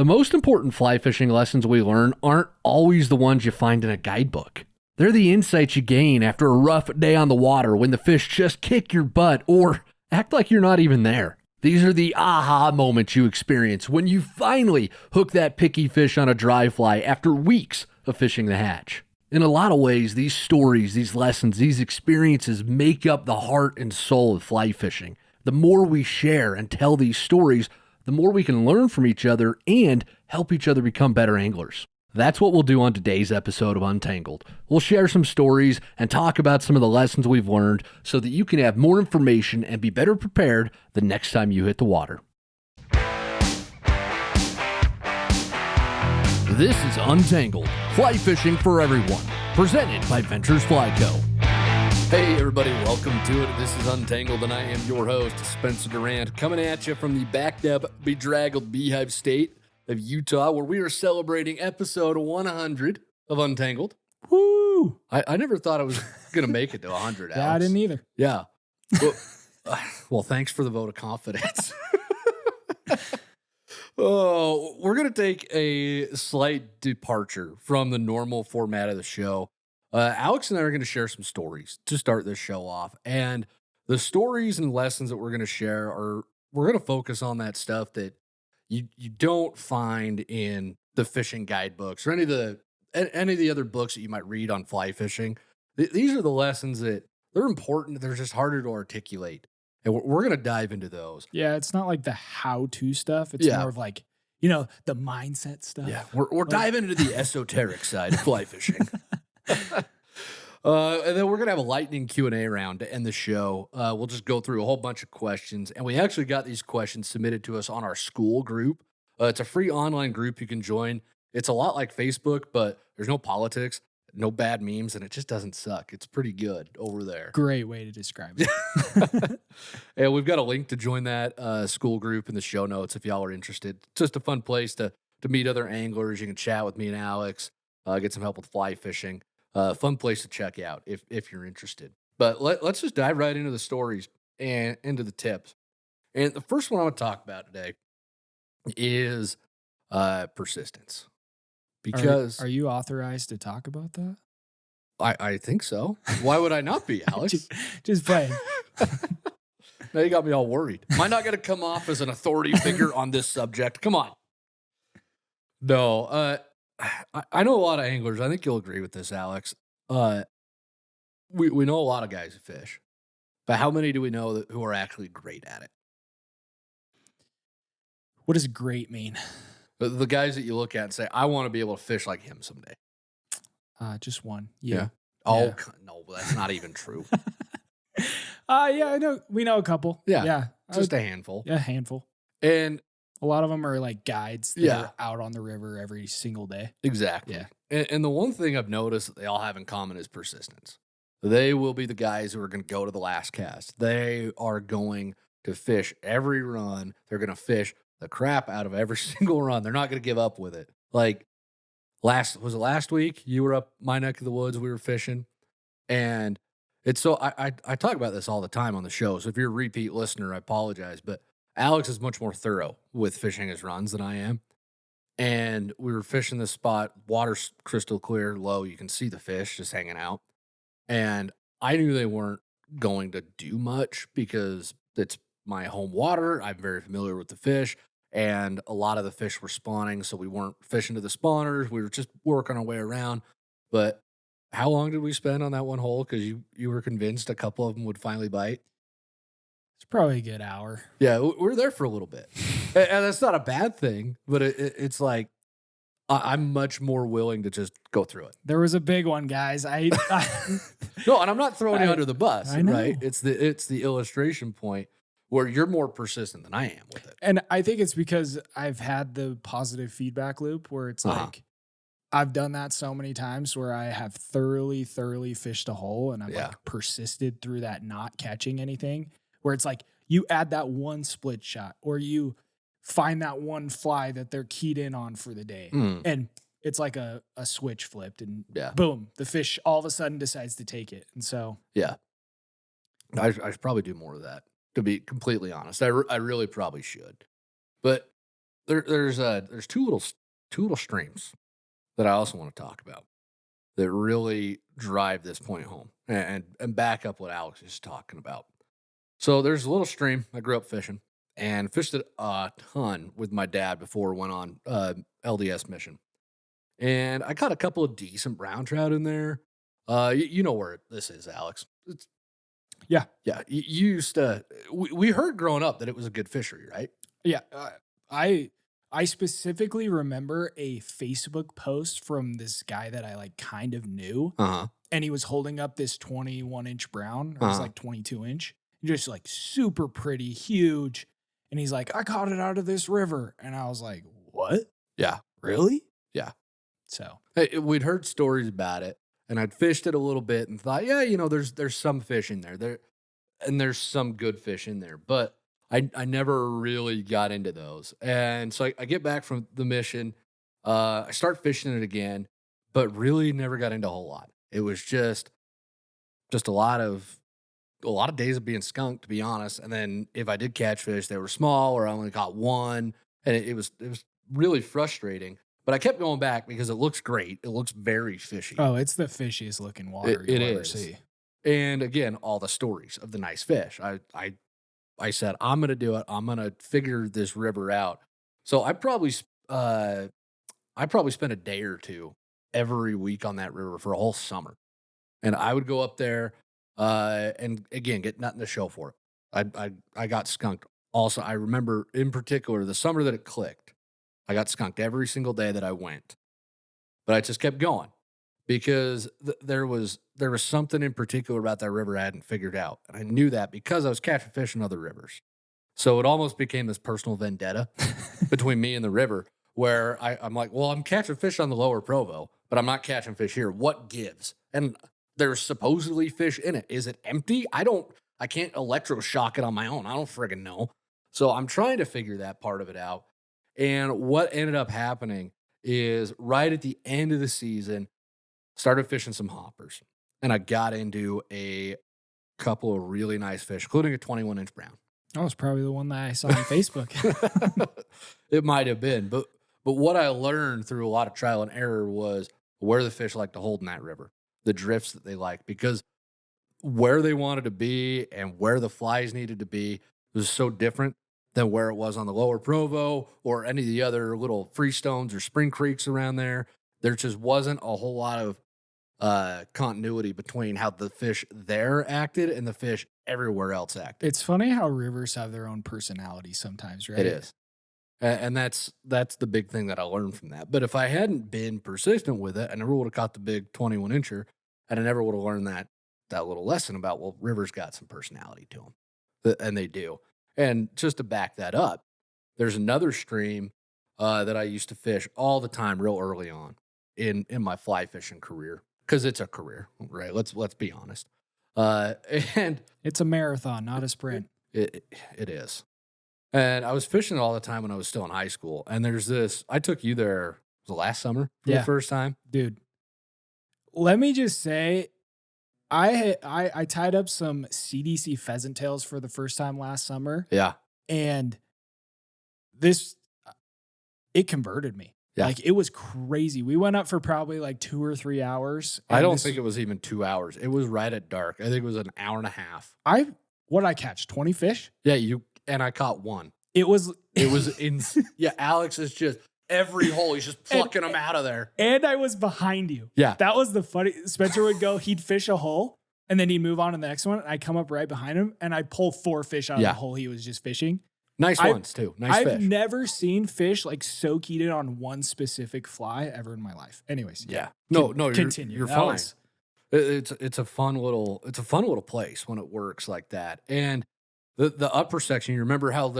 The most important fly fishing lessons we learn aren't always the ones you find in a guidebook. They're the insights you gain after a rough day on the water when the fish just kick your butt or act like you're not even there. These are the aha moments you experience when you finally hook that picky fish on a dry fly after weeks of fishing the hatch. In a lot of ways, these stories, these lessons, these experiences make up the heart and soul of fly fishing. The more we share and tell these stories, the more we can learn from each other and help each other become better anglers. That's what we'll do on today's episode of Untangled. We'll share some stories and talk about some of the lessons we've learned so that you can have more information and be better prepared the next time you hit the water. This is Untangled, fly fishing for everyone, presented by Ventures Fly Co. Hey everybody, welcome to it. This is Untangled and I am your host, Spencer Durant, coming at you from the backed up, bedraggled beehive state of Utah, where we are celebrating episode 100 of Untangled. Woo! I never thought I was going to make it to 100, Alex. Yeah, I didn't either. Yeah. Well, thanks for the vote of confidence. Oh, we're going to take a slight departure from the normal format of the show. Alex and I are going to share some stories to start this show off. And the stories and lessons that we're going to share we're going to focus on that stuff that you don't find in the fishing guidebooks or any of the other books that you might read on fly fishing. These are the lessons that they're important. They're just harder to articulate. And we're going to dive into those. Yeah, it's not like the how-to stuff. It's more of like, the mindset stuff. Yeah, we're diving into the esoteric side of fly fishing. And then we're going to have a lightning Q&A round to end the show. We'll just go through a whole bunch of questions. And we actually got these questions submitted to us on our Skool Group. It's a free online group you can join. It's a lot like Facebook, but there's no politics, no bad memes, and it just doesn't suck. It's pretty good over there. Great way to describe it. And we've got a link to join that Skool Group in the show notes if y'all are interested. It's just a fun place to meet other anglers. You can chat with me and Alex, get some help with fly fishing. Fun place to check out if you're interested. But let's just dive right into the stories and into the tips. And the first one I want to talk about today is persistence. Because are you authorized to talk about that? I think so. Why would I not be, Alex? just playing. Now you got me all worried. Am I not going to come off as an authority figure on this subject? Come on. No, I know a lot of anglers. I think you'll agree with this, Alex. We know a lot of guys who fish, but how many do we know who are actually great at it? What does great mean? The guys that you look at and say, I want to be able to fish like him someday. Just one. Yeah. Oh, yeah. No, that's not even true. Yeah, I know. We know a couple. Yeah. Just a handful. Yeah, a handful. And a lot of them are like guides that are out on the river every single day. Exactly. Yeah. And the one thing I've noticed that they all have in common is persistence. They will be the guys who are going to go to the last cast. They are going to fish every run. They're going to fish the crap out of every single run. They're not going to give up with it. Like was it last week? You were up my neck of the woods. We were fishing. And it's so I talk about this all the time on the show. So if you're a repeat listener, I apologize. But Alex is much more thorough with fishing his runs than I am. And we were fishing this spot, water's crystal clear, low. You can see the fish just hanging out. And I knew they weren't going to do much because it's my home water. I'm very familiar with the fish. And a lot of the fish were spawning, so we weren't fishing to the spawners. We were just working our way around. But how long did we spend on that one hole? Because you were convinced a couple of them would finally bite. It's probably a good hour. Yeah, we were there for a little bit. And that's not a bad thing, but it's like I'm much more willing to just go through it. There was a big one, guys. No, and I'm not throwing you under the bus, right? It's the illustration point where you're more persistent than I am with it. And I think it's because I've had the positive feedback loop where it's like, I've done that so many times where I have thoroughly fished a hole and I've like persisted through that not catching anything, where it's like you add that one split shot or you find that one fly that they're keyed in on for the day. And it's like a switch flipped and boom, the fish all of a sudden decides to take it. And so, I should probably do more of that, to be completely honest. I really probably should. But there's two little streams that I also want to talk about that really drive this point home and back up what Alex is talking about. So there's a little stream. I grew up fishing and fished it a ton with my dad before we went on LDS mission. And I caught a couple of decent brown trout in there. You know where this is, Alex. It's, Yeah. yeah, you used to. We heard growing up that it was a good fishery, right? Yeah. I specifically remember a Facebook post from this guy that I like kind of knew, Uh huh. and he was holding up this 21-inch brown. It Uh was huh. like 22-inch, just like super pretty, huge. And he's like, I caught it out of this river. And I was like, what? Yeah. Really? Yeah. So Hey, we'd heard stories about it, and I'd fished it a little bit and thought, yeah, there's some fish in there, and there's some good fish in there, but I never really got into those. And so I get back from the mission, I start fishing it again, but really never got into a whole lot. It was just a lot of days of being skunked, to be honest. And then if I did catch fish, they were small, or I only caught one, and it was really frustrating. But I kept going back because it looks great. It looks very fishy. oh, it's the fishiest looking water It you'll ever is. see. And again, all the stories of the nice fish. I said, I'm gonna do it. I'm gonna figure this river out. So I probably spent a day or two every week on that river for a whole summer. And I would go up there, and again, get nothing to show for it. I got skunked. Also, I remember in particular the summer that it clicked. I got skunked every single day that I went, but I just kept going because there was something in particular about that river I hadn't figured out, and I knew that because I was catching fish in other rivers. So it almost became this personal vendetta between me and the river, where I'm like, well, I'm catching fish on the lower Provo, but I'm not catching fish here. What gives? And there's supposedly fish in it. Is it empty? I can't electroshock it on my own. I don't friggin' know. So I'm trying to figure that part of it out. And what ended up happening is right at the end of the season, started fishing some hoppers. And I got into a couple of really nice fish, including a 21-inch brown. That was probably the one that I saw on Facebook. It might have been, but what I learned through a lot of trial and error was where the fish like to hold in that river, the drifts that they like, because where they wanted to be and where the flies needed to be was so different than where it was on the lower Provo or any of the other little freestones or spring creeks around there. There just wasn't a whole lot of continuity between how the fish there acted and the fish everywhere else acted. It's funny how rivers have their own personality sometimes, right? It is. And that's the big thing that I learned from that. But if I hadn't been persistent with it, I never would have caught the big 21-incher, and I never would have learned that little lesson about, well, rivers got some personality to them, and they do. And just to back that up, there's another stream that I used to fish all the time, real early on in my fly fishing career, because it's a career, right? Let's be honest. And It's a marathon, not a sprint. it is. And I was fishing all the time when I was still in high school. And there's this, I took you there, was it last summer for the Yeah. first time? Dude, let me just say, I tied up some CDC pheasant tails for the first time last summer, Yeah. and this it converted me. Yeah. Like, it was crazy. We went up for probably like 2 or 3 hours. I and don't this- think it was even 2 hours. It was right at dark. I think it was an hour and a half. what did I catch? 20 fish? Yeah, and I caught one. It was It was in, yeah, Alex is just, every hole, he's just plucking them out of there. and I was behind you. Yeah. That was the funny. Spencer would go, he'd fish a hole, and then he'd move on to the next one. And I come up right behind him, and I pull 4 fish out of Yeah. the hole he was just fishing. Nice ones, too. Nice I've fish. never seen fish like so keyed in on one specific fly ever in my life. Anyways, Yeah. No, continue. You're That fine. was- It's a fun little place when it works like that. And the upper section, you remember how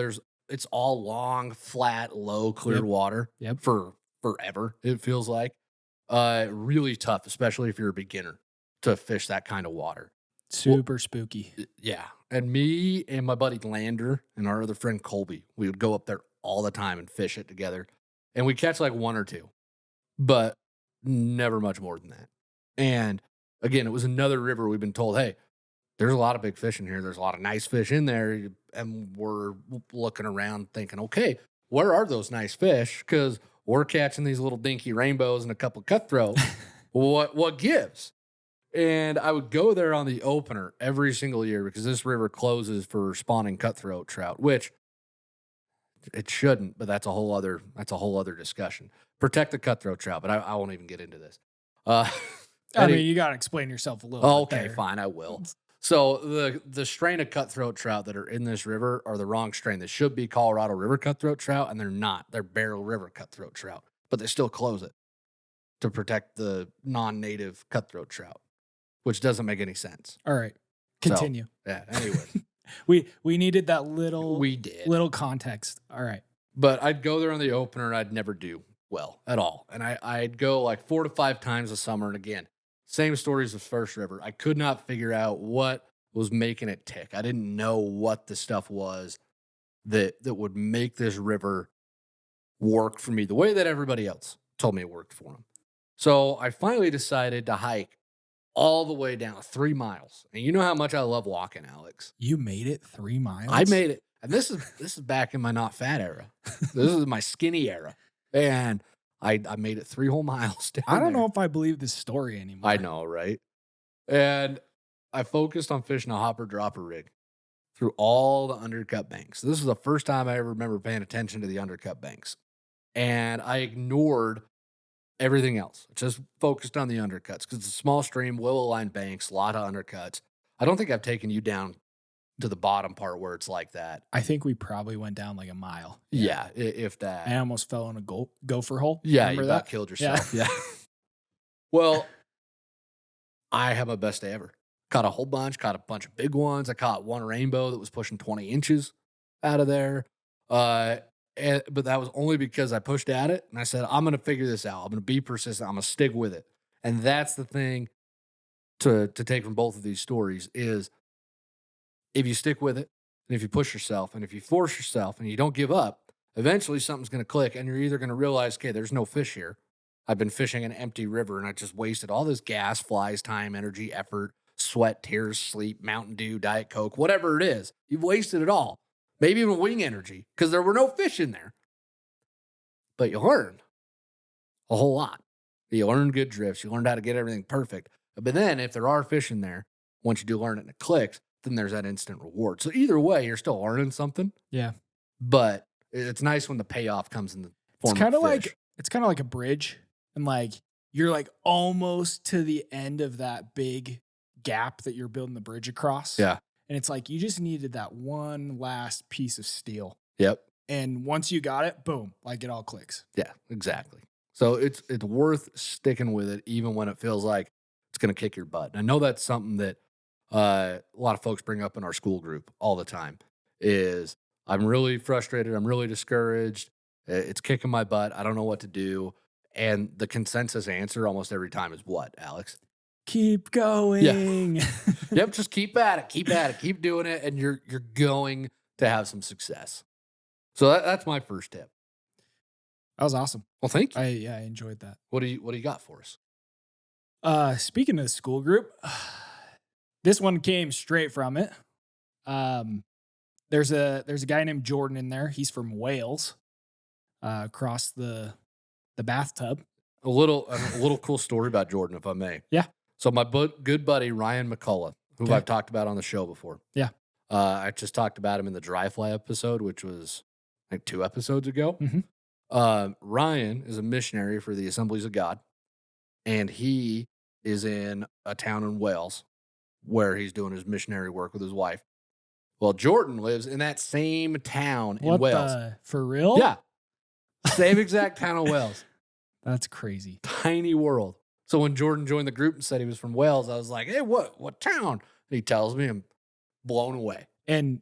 it's all long, flat, low, clear Yep. water Yep. for forever, it feels like. Really tough, especially if you're a beginner, to fish that kind of water. Super spooky. Yeah. And me and my buddy Lander and our other friend Colby, we would go up there all the time and fish it together. And we catch like 1 or 2, but never much more than that. And again, it was another river we've been told, hey, there's a lot of big fish in here. There's a lot of nice fish in there. And we're looking around thinking, okay, where are those nice fish? Because we're catching these little dinky rainbows and a couple cutthroat. What gives? And I would go there on the opener every single year because this river closes for spawning cutthroat trout, which it shouldn't, but that's a whole other discussion. Protect the cutthroat trout, but I won't even get into this. I mean, you got to explain yourself a little bit okay, there. fine, I will. So the strain of cutthroat trout that are in this river are the wrong strain. They should be Colorado River cutthroat trout, and they're not. They're Barrel River cutthroat trout, but they still close it to protect the non-native cutthroat trout, which doesn't make any sense. All right, continue. So, yeah. Anyway, we needed that little context. All right, but I'd go there on the opener, and I'd never do well at all, and I'd go like 4 to 5 times a summer, and again. Same stories as First River. I could not figure out what was making it tick. I didn't know what the stuff was that would make this river work for me the way that everybody else told me it worked for them. So I finally decided to hike all the way down 3 miles. And you know how much I love walking, Alex. You made it 3 miles? I made it. And this is back in my not fat era. This is my skinny era. And I made it 3 whole miles down I don't there. know if I believe this story anymore. I know, right? And I focused on fishing a hopper dropper rig through all the undercut banks. This is the first time I ever remember paying attention to the undercut banks. And I ignored everything else. Just focused on the undercuts because it's a small stream, willow-lined banks, a lot of undercuts. I don't think I've taken you down to the bottom part where it's like that. I think we probably went down like a mile. Yeah, if that. I almost fell in a gopher hole. Yeah, Remember you that? about killed yourself. Yeah. Well, I had my best day ever. Caught a whole bunch, caught a bunch of big ones. I caught one rainbow that was pushing 20 inches out of there. But that was only because I pushed at it and I said, I'm going to figure this out. I'm going to be persistent. I'm going to stick with it. And that's the thing to take from both of these stories is if you stick with it and if you push yourself and if you force yourself and you don't give up, eventually something's going to click and you're either going to realize, okay, there's no fish here. I've been fishing an empty river and I just wasted all this gas, flies, time, energy, effort, sweat, tears, sleep, Mountain Dew, Diet Coke, whatever it is. You've wasted it all. Maybe even wing energy because there were no fish in there. But you learn a whole lot. You learn good drifts. You learned how to get everything perfect. But then if there are fish in there, once you do learn it and it clicks, then there's that instant reward. So either way, you're still learning something. Yeah. But it's nice when the payoff comes in the form of fish. It's kind of like a bridge. And like, you're like almost to the end of that big gap that you're building the bridge across. Yeah. And it's like, you just needed that one last piece of steel. Yep. And once you got it, boom, like it all clicks. Yeah, exactly. So it's worth sticking with it, even when it feels like it's going to kick your butt. And I know that's something that a lot of folks bring up in our school group all the time is I'm really frustrated. I'm really discouraged. It's kicking my butt. I don't know what to do. And the consensus answer almost every time is what, Alex? Keep going. Yeah. Yep, just keep at it. Keep at it. Keep doing it. And you're going to have some success. So that's my first tip. That was awesome. Well, thank you. I enjoyed that. What do you got for us? Speaking of the school group, this one came straight from it. There's a guy named Jordan in there. He's from Wales. Across the bathtub. A little cool story about Jordan, if I may. Yeah. So my good buddy Ryan McCullough, who I've talked about on the show before. Yeah. I just talked about him in the dry fly episode, which was like 2 episodes ago. Mm-hmm. Ryan is a missionary for the Assemblies of God, and he is in a town in Wales where he's doing his missionary work with his wife. Well, Jordan lives in that same town in Wales. For real? Yeah. Same exact town of Wales. That's crazy. Tiny world. So when Jordan joined the group and said he was from Wales, I was like, hey, what town? And he tells me, I'm blown away. And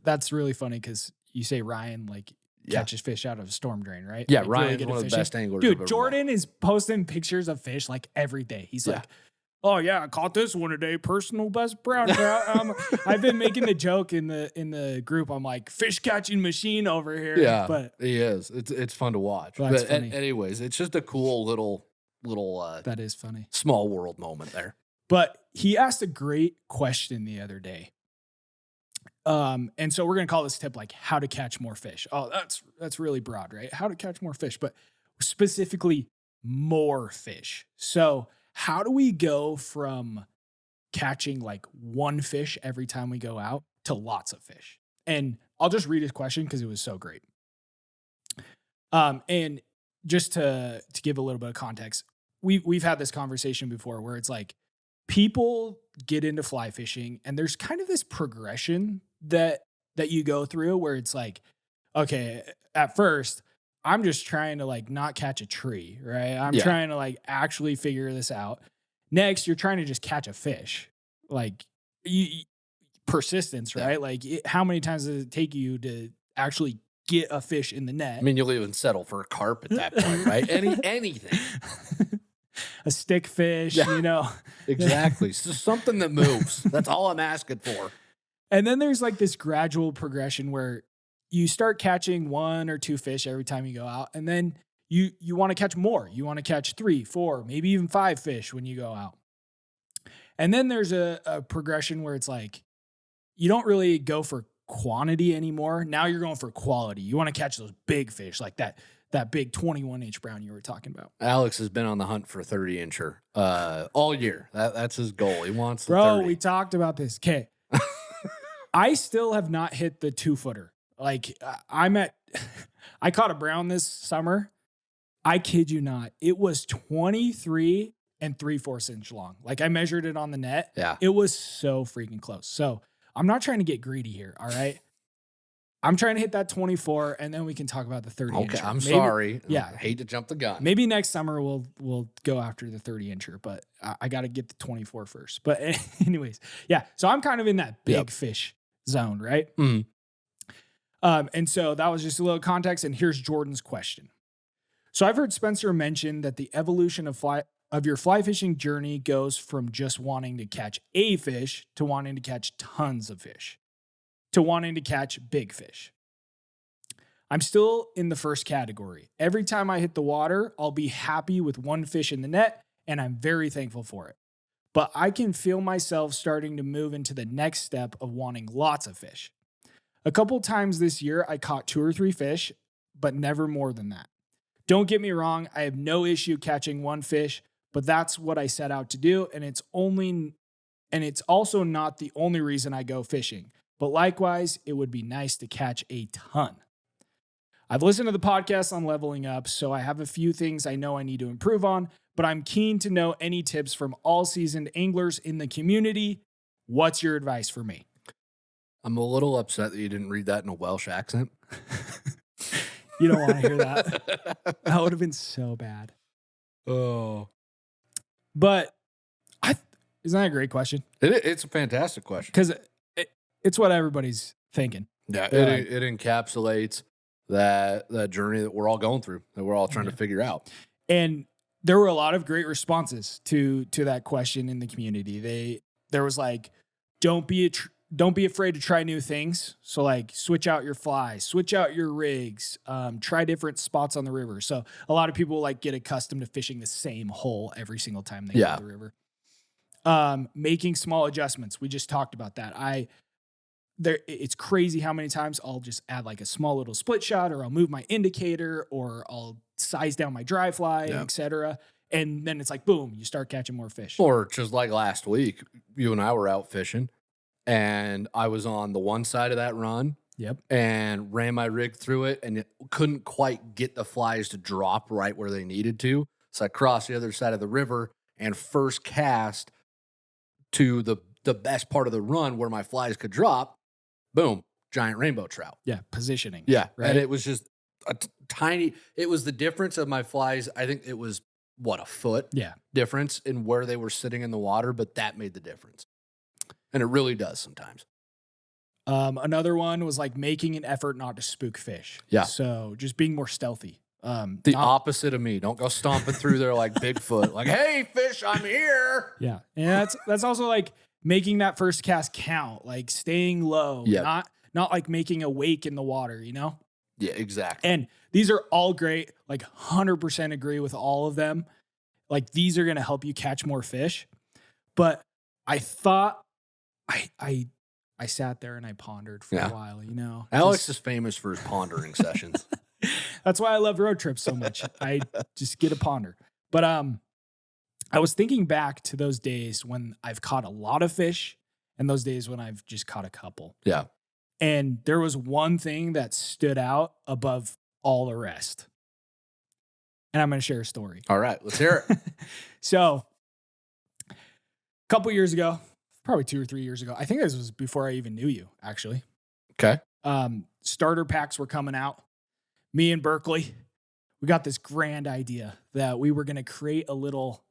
that's really funny because you say Ryan like catches fish out of a storm drain, right? Yeah, like, Ryan's one of the best anglers. Dude, Jordan is posting pictures of fish like every day. He's like, oh yeah, I caught this one today. Personal best brown trout. I've been making the joke in the group. I'm like, fish catching machine over here. Yeah, but he is. It's fun to watch. That's but funny. Anyways, it's just a cool little that is funny. Small world moment there. But he asked a great question the other day. And so we're going to call this tip like how to catch more fish. Oh, that's really broad, right? How to catch more fish, but specifically more fish. So how do we go from catching like one fish every time we go out to lots of fish? And I'll just read his question because it was so great. And just to give a little bit of context, we've had this conversation before where it's like people get into fly fishing and there's kind of this progression that you go through where it's like, okay, at first I'm just trying to like not catch a tree, right? I'm trying to like actually figure this out. Next, you're trying to just catch a fish. Like persistence, right? Like how many times does it take you to actually get a fish in the net? I mean, you'll even settle for a carp at that point, right? Anything. A stick fish, you know. Exactly. So something that moves. That's all I'm asking for. And then there's like this gradual progression where you start catching 1 or 2 fish every time you go out. And then you want to catch more. You want to catch 3, 4, maybe even 5 fish when you go out. And then there's a progression where it's like, you don't really go for quantity anymore. Now you're going for quality. You want to catch those big fish like that big 21-inch brown you were talking about. Alex has been on the hunt for 30-incher all year. That's his goal. He wants the Bro, 30. we talked about this. Okay. I still have not hit the 2-footer. Like I caught a brown this summer. I kid you not. It was 23 3/4 inch long. Like I measured it on the net. Yeah. It was so freaking close. So I'm not trying to get greedy here. All right. I'm trying to hit that 24 and then we can talk about the 30 incher. Okay. I'm sorry. Yeah. I hate to jump the gun. Maybe next summer we'll go after the 30 incher, but I got to get the 24 first. But anyways, yeah. So I'm kind of in that big fish zone, right? Mm. And so that was just a little context. And here's Jordan's question. So I've heard Spencer mention that the evolution of your fly fishing journey goes from just wanting to catch a fish to wanting to catch tons of fish to wanting to catch big fish. I'm still in the first category. Every time I hit the water, I'll be happy with one fish in the net, and I'm very thankful for it. But I can feel myself starting to move into the next step of wanting lots of fish. A couple times this year, I caught 2 or 3 fish, but never more than that. Don't get me wrong, I have no issue catching one fish, but that's what I set out to do, and it's also not the only reason I go fishing. But likewise, it would be nice to catch a ton. I've listened to the podcast on leveling up, so I have a few things I know I need to improve on, but I'm keen to know any tips from all seasoned anglers in the community. What's your advice for me? I'm a little upset that you didn't read that in a Welsh accent. You don't want to hear that. That would have been so bad. Oh. But isn't that a great question? It's a fantastic question. Because it's what everybody's thinking. Yeah, it encapsulates that journey that we're all going through, that we're all trying to figure out. And there were a lot of great responses to that question in the community. There was like, don't be afraid to try new things. So like switch out your flies, switch out your rigs, try different spots on the river. So a lot of people like get accustomed to fishing the same hole every single time they go to the river. Making small adjustments. We just talked about that. It's crazy how many times I'll just add like a small little split shot, or I'll move my indicator, or I'll size down my dry fly, etc. And then it's like, boom, you start catching more fish. Or just like last week, you and I were out fishing, and I was on the one side of that run. Yep. And ran my rig through it, and it couldn't quite get the flies to drop right where they needed to. So I crossed the other side of the river and first cast to the best part of the run where my flies could drop. Boom, giant rainbow trout. Yeah, positioning. Yeah, right? And it was just a tiny, it was the difference of my flies. I think it was, a foot difference in where they were sitting in the water, but that made the difference. And it really does sometimes. Another one was like making an effort not to spook fish. Yeah. So just being more stealthy. The opposite of me. Don't go stomping through there like Bigfoot. Like, hey, fish, I'm here. Yeah. And that's also like making that first cast count, like staying low, not like making a wake in the water, you know? Yeah, exactly. And these are all great. Like 100% agree with all of them. Like these are going to help you catch more fish. But I thought I I sat there and I pondered for a while, you know. Alex is famous for his pondering sessions. That's why I love road trips so much. I just get to ponder. But I was thinking back to those days when I've caught a lot of fish and those days when I've just caught a couple. Yeah. And there was one thing that stood out above all the rest. And I'm going to share a story. All right, let's hear it. So, a couple years ago, probably 2 or 3 years ago, I think this was before I even knew you, actually. Okay. Starter packs were coming out. Me and Berkeley, we got this grand idea that we were going to create a little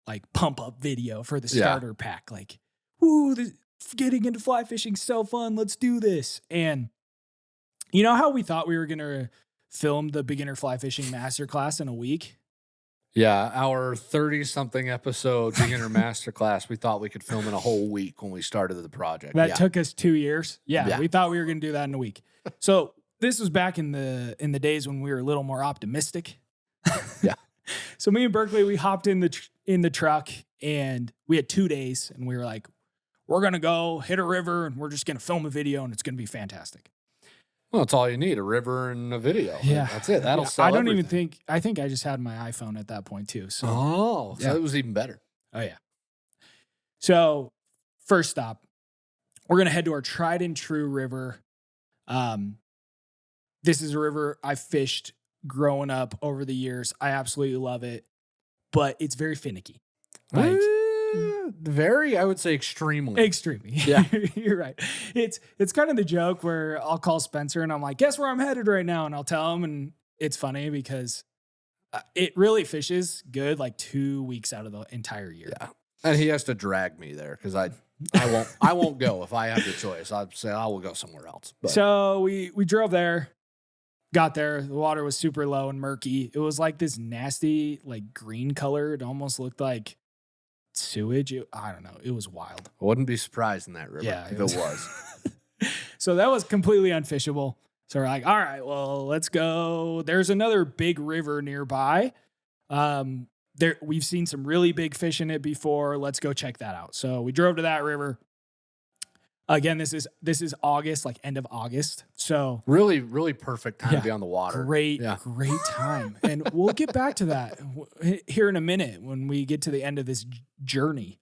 like pump up video for the starter pack. Like, woo, getting into fly fishing so fun. Let's do this. And you know how we thought we were going to film the beginner fly fishing masterclass in a week? Yeah, our 30-something episode beginner masterclass, we thought we could film in a whole week when we started the project. That took us 2 years. Yeah, we thought we were going to do that in a week. So this was back in the days when we were a little more optimistic. Yeah. So me and Berkeley, we hopped in the truck and we had 2 days and we were like, we're going to go hit a river and we're just going to film a video and it's going to be fantastic. Well, that's all you need, a river and a video. Yeah. That's it. That'll sell everything. I think I just had my iPhone at that point too. So, so it was even better. Oh, yeah. So first stop, we're going to head to our tried and true river. This is a river I fished growing up over the years. I absolutely love it, but it's very finicky. Like, very, I would say extremely. Yeah. You're right. It's kind of the joke where I'll call Spencer and I'm like, guess where I'm headed right now? And I'll tell him, and it's funny because it really fishes good like 2 weeks out of the entire year. Yeah. And he has to drag me there because I won't go if I have the choice. I'd say I will go somewhere else. But. So we drove there, got there. The water was super low and murky. It was like this nasty, like green color. It almost looked like sewage. I don't know. It was wild. I wouldn't be surprised in that river if it was. So that was completely unfishable. So we're like, all right, well, let's go. There's another big river nearby. We've seen some really big fish in it before. Let's go check that out. So we drove to that river. Again, this is August, like end of August. So really, really perfect time to be on the water. Great time. And we'll get back to that here in a minute when we get to the end of this journey.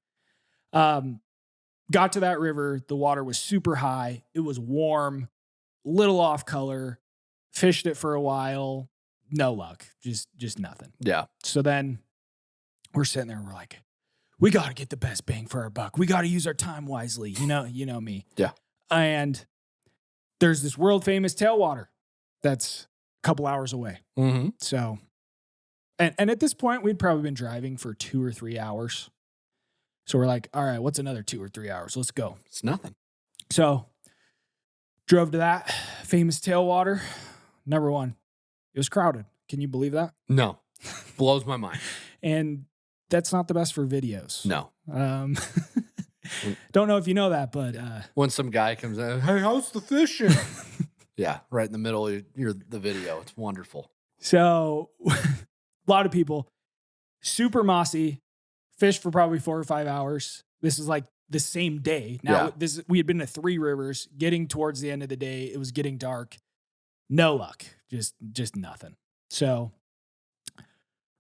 Got to that river. The water was super high. It was warm, little off color. Fished it for a while. No luck. Just nothing. Yeah. So then we're sitting there and we're like, we got to get the best bang for our buck. We got to use our time wisely. You know me. Yeah. And there's this world famous tailwater that's a couple hours away. Mm-hmm. So, and at this point, we'd probably been driving for 2 or 3 hours. So we're like, all right, what's another 2 or 3 hours? Let's go. It's nothing. So drove to that famous tailwater. Number one, it was crowded. Can you believe that? No. Blows my mind. And that's not the best for videos. No. Don't know if you know that, but when some guy comes in, hey, how's the fishing? Yeah, right in the middle of the video. It's wonderful. So a lot of people, super mossy, fish for probably 4 or 5 hours. This is like the same day. Now we had been to 3 rivers. Getting towards the end of the day, it was getting dark. No luck. Just nothing. So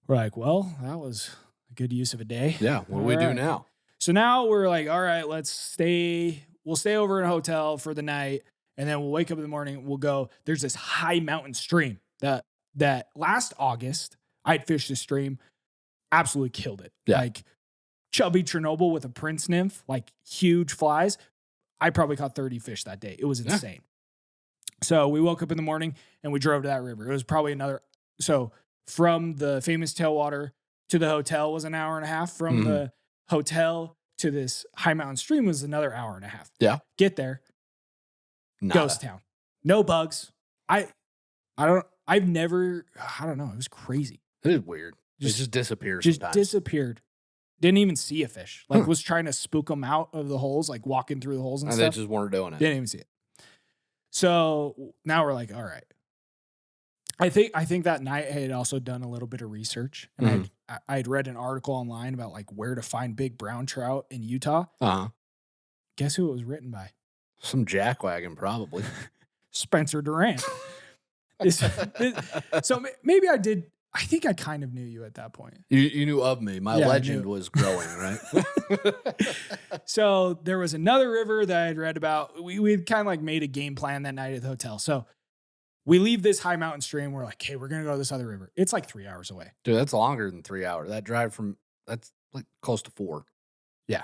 we're like, well, that was a good use of a day. Yeah. What do we do now? So now we're like, all right, we'll stay over in a hotel for the night. And then we'll wake up in the morning. We'll go, there's this high mountain stream that last August I'd fished this stream, absolutely killed it. Yeah. Like chubby Chernobyl with a prince nymph, like huge flies. I probably caught 30 fish that day. It was insane. So we woke up in the morning and we drove to that river. It was probably so from the famous tailwater to the hotel was an hour and a half. From the hotel to this high mountain stream was another hour and a half. Yeah. Get there. Nada. Ghost town. No bugs. I don't know. It was crazy. It is weird. It just disappears. Just sometimes. disappeared. Didn't even see a fish. Like was trying to spook them out of the holes, like walking through the holes and stuff. They just weren't doing it. Didn't even see it. So now we're like, all right. I think that night I had also done a little bit of research, and I had read an article online about like where to find big brown trout in Utah. Uh-huh. Guess who it was written by? Some jackwagon, probably. Spencer Durant. So maybe I did. I think I kind of knew you at that point. You knew of me. My legend was growing, right? So there was another river that I had read about. We kind of like made a game plan that night at the hotel. So we leave this high mountain stream. We're like, hey, we're going to go to this other river. It's like 3 hours away. Dude, that's longer than 3 hours. That drive that's like close to 4. Yeah.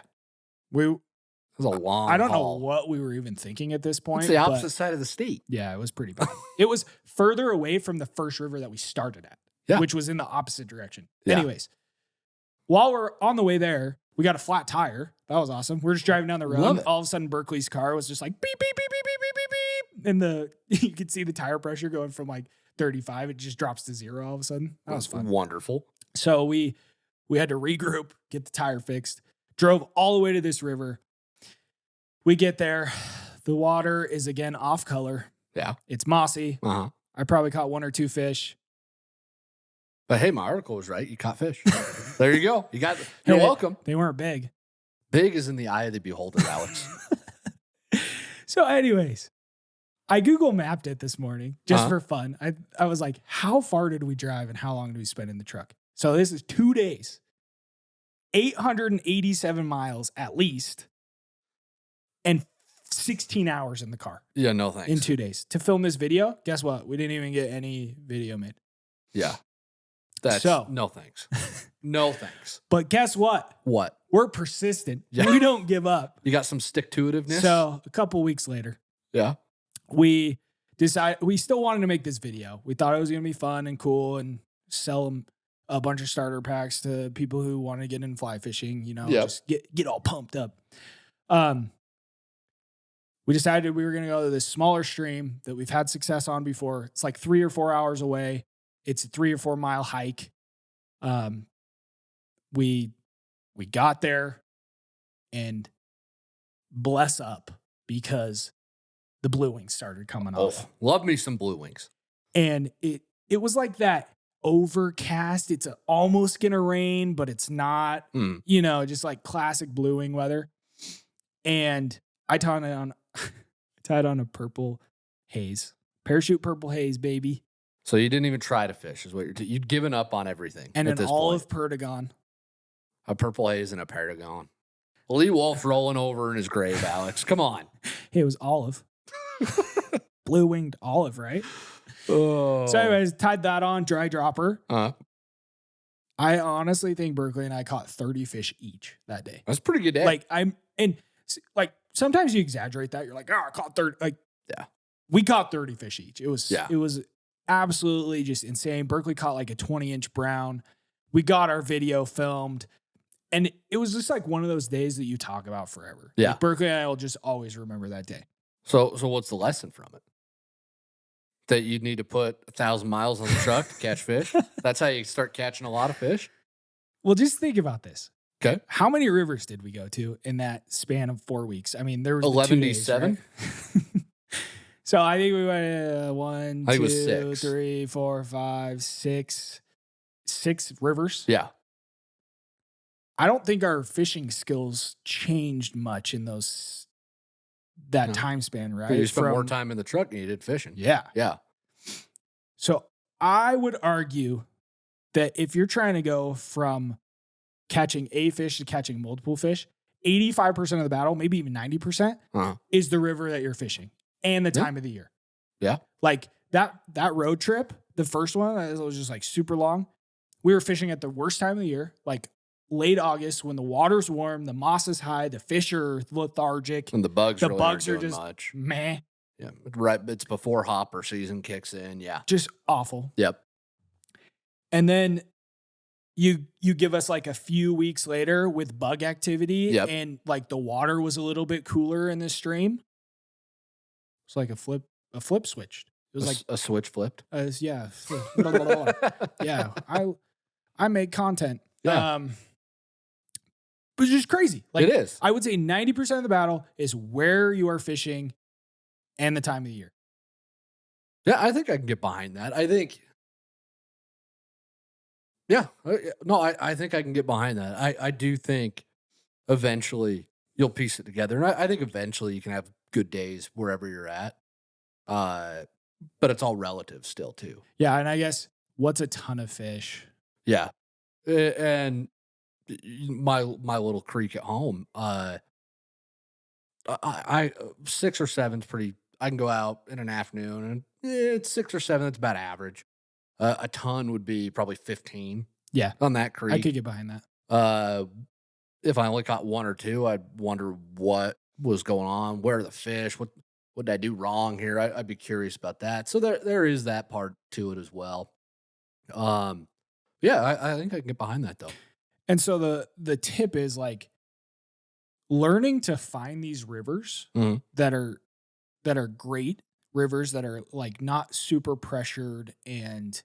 It was a long I don't haul. know what we were even thinking at this point. It's the opposite side of the state. Yeah, it was pretty bad. It was further away from the first river that we started at, which was in the opposite direction. Yeah. Anyways, while we're on the way there, we got a flat tire. That was awesome. We're just driving down the road. All of a sudden, Berkeley's car was just like beep, beep, beep, beep, beep, beep, beep, beep. And you could see the tire pressure going from like 35. It just drops to 0 all of a sudden. That was fun. Wonderful. So we had to regroup, get the tire fixed, drove all the way to this river. We get there. The water is again off color. Yeah. It's mossy. Uh-huh. I probably caught 1 or 2 fish. But hey, my article was right. You caught fish. There you go. You're welcome. They weren't big. Big is in the eye of the beholder, Alex. So anyways, I Google mapped it this morning just for fun. I was like, how far did we drive and how long did we spend in the truck? So this is 2 days, 887 miles at least, and 16 hours in the car. Yeah, no thanks. In 2 days. To film this video, guess what? We didn't even get any video made. Yeah. No thanks. No thanks. But guess what? What? We're persistent. Yeah. We don't give up. You got some stick-to-itiveness? So a couple weeks later, we decided we still wanted to make this video. We thought it was going to be fun and cool and sell a bunch of starter packs to people who want to get in fly fishing, just get all pumped up. We decided we were going to go to this smaller stream that we've had success on before. It's like 3 or 4 hours away. It's a 3 or 4 mile hike. We got there and bless up because the blue wings started coming off. Love me some blue wings. And it was like that overcast. It's almost going to rain, but it's not, just like classic blue wing weather. And I tied on a purple haze, parachute purple haze, baby. So you didn't even try to fish, is what you'd given up on everything. And an olive perdigon. A purple haze and a perdigon. Lee Wolf rolling over in his grave, Alex. Come on. Hey, it was olive. Blue winged olive, right? Oh. So anyways, tied that on, dry dropper. I honestly think Berkeley and I caught 30 fish each that day. That's a pretty good day. Sometimes you exaggerate that. You're like, I caught 30. We caught 30 fish each. It was absolutely just insane. Berkeley caught like a 20-inch brown. We got our video filmed. And it was just like one of those days that you talk about forever. Yeah. Like Berkeley and I will just always remember that day. So what's the lesson from it? That you need to put 1,000 miles on the truck to catch fish? That's how you start catching a lot of fish? Well, just think about this. Okay. How many rivers did we go to in that span of 4 weeks? I mean, there was 11-7. Right? So I think we went 1, I think 2, it was 6. 3, 4, 5, 6. 6 rivers. Yeah. I don't think our fishing skills changed much in that time span, right? You spent more time in the truck than you did fishing. Yeah. Yeah. So I would argue that if you're trying to go from catching a fish to catching multiple fish, 85% of the battle, maybe even 90%, is the river that you're fishing and the time of the year. Yeah. Like that road trip, the first one, it was just like super long. We were fishing at the worst time of the year, like late August when the water's warm, the moss is high, the fish are lethargic. And the bugs really aren't are doing just much. meh. Yeah. Right. It's before hopper season kicks in. Yeah. Just awful. Yep. And then you give us like a few weeks later with bug activity and like the water was a little bit cooler in the stream. It's like a flip switched. It was like a switch flipped. Yeah. Yeah. I make content. Yeah. But it's just crazy. Like, it is. I would say 90% of the battle is where you are fishing and the time of the year. Yeah, I think I can get behind that. I think, I think I can get behind that. I do think eventually you'll piece it together. And I think eventually you can have good days wherever you're at. Uh, but it's all relative still too. Yeah, and I guess what's a ton of fish? Yeah. And my little creek at home, I 6 or 7's pretty. I can go out in an afternoon, and it's 6 or 7. That's about average. A ton would be probably 15 Yeah, on that I could creek. get behind that. Uh, if I only caught 1 or 2, I'd wonder what was going on. Where are the fish? What did I do wrong here? I'd be curious about that. So there is that part to it as well. Um, yeah, I think I can get behind that though. And so the tip is like learning to find these rivers Mhm. that are great rivers that are like not super pressured and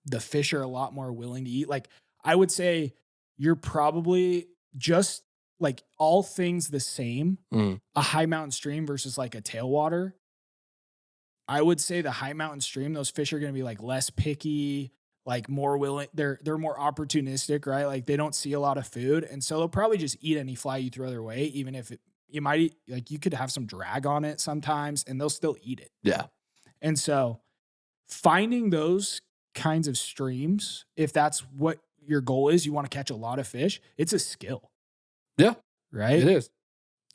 the fish are a lot more willing to eat. Like I would say you're probably just like all things the same, Mhm. a high mountain stream versus like a tailwater. I would say the high mountain stream, those fish are going to be like less picky, like more willing. They're more opportunistic, right? Like they don't see a lot of food, and so they'll probably just eat any fly you throw their way, even if you might like you could have some drag on it sometimes, and they'll still eat it. Yeah. And so finding those kinds of streams, if that's what your goal is, you want to catch a lot of fish. It's a skill, Yeah, right? it is.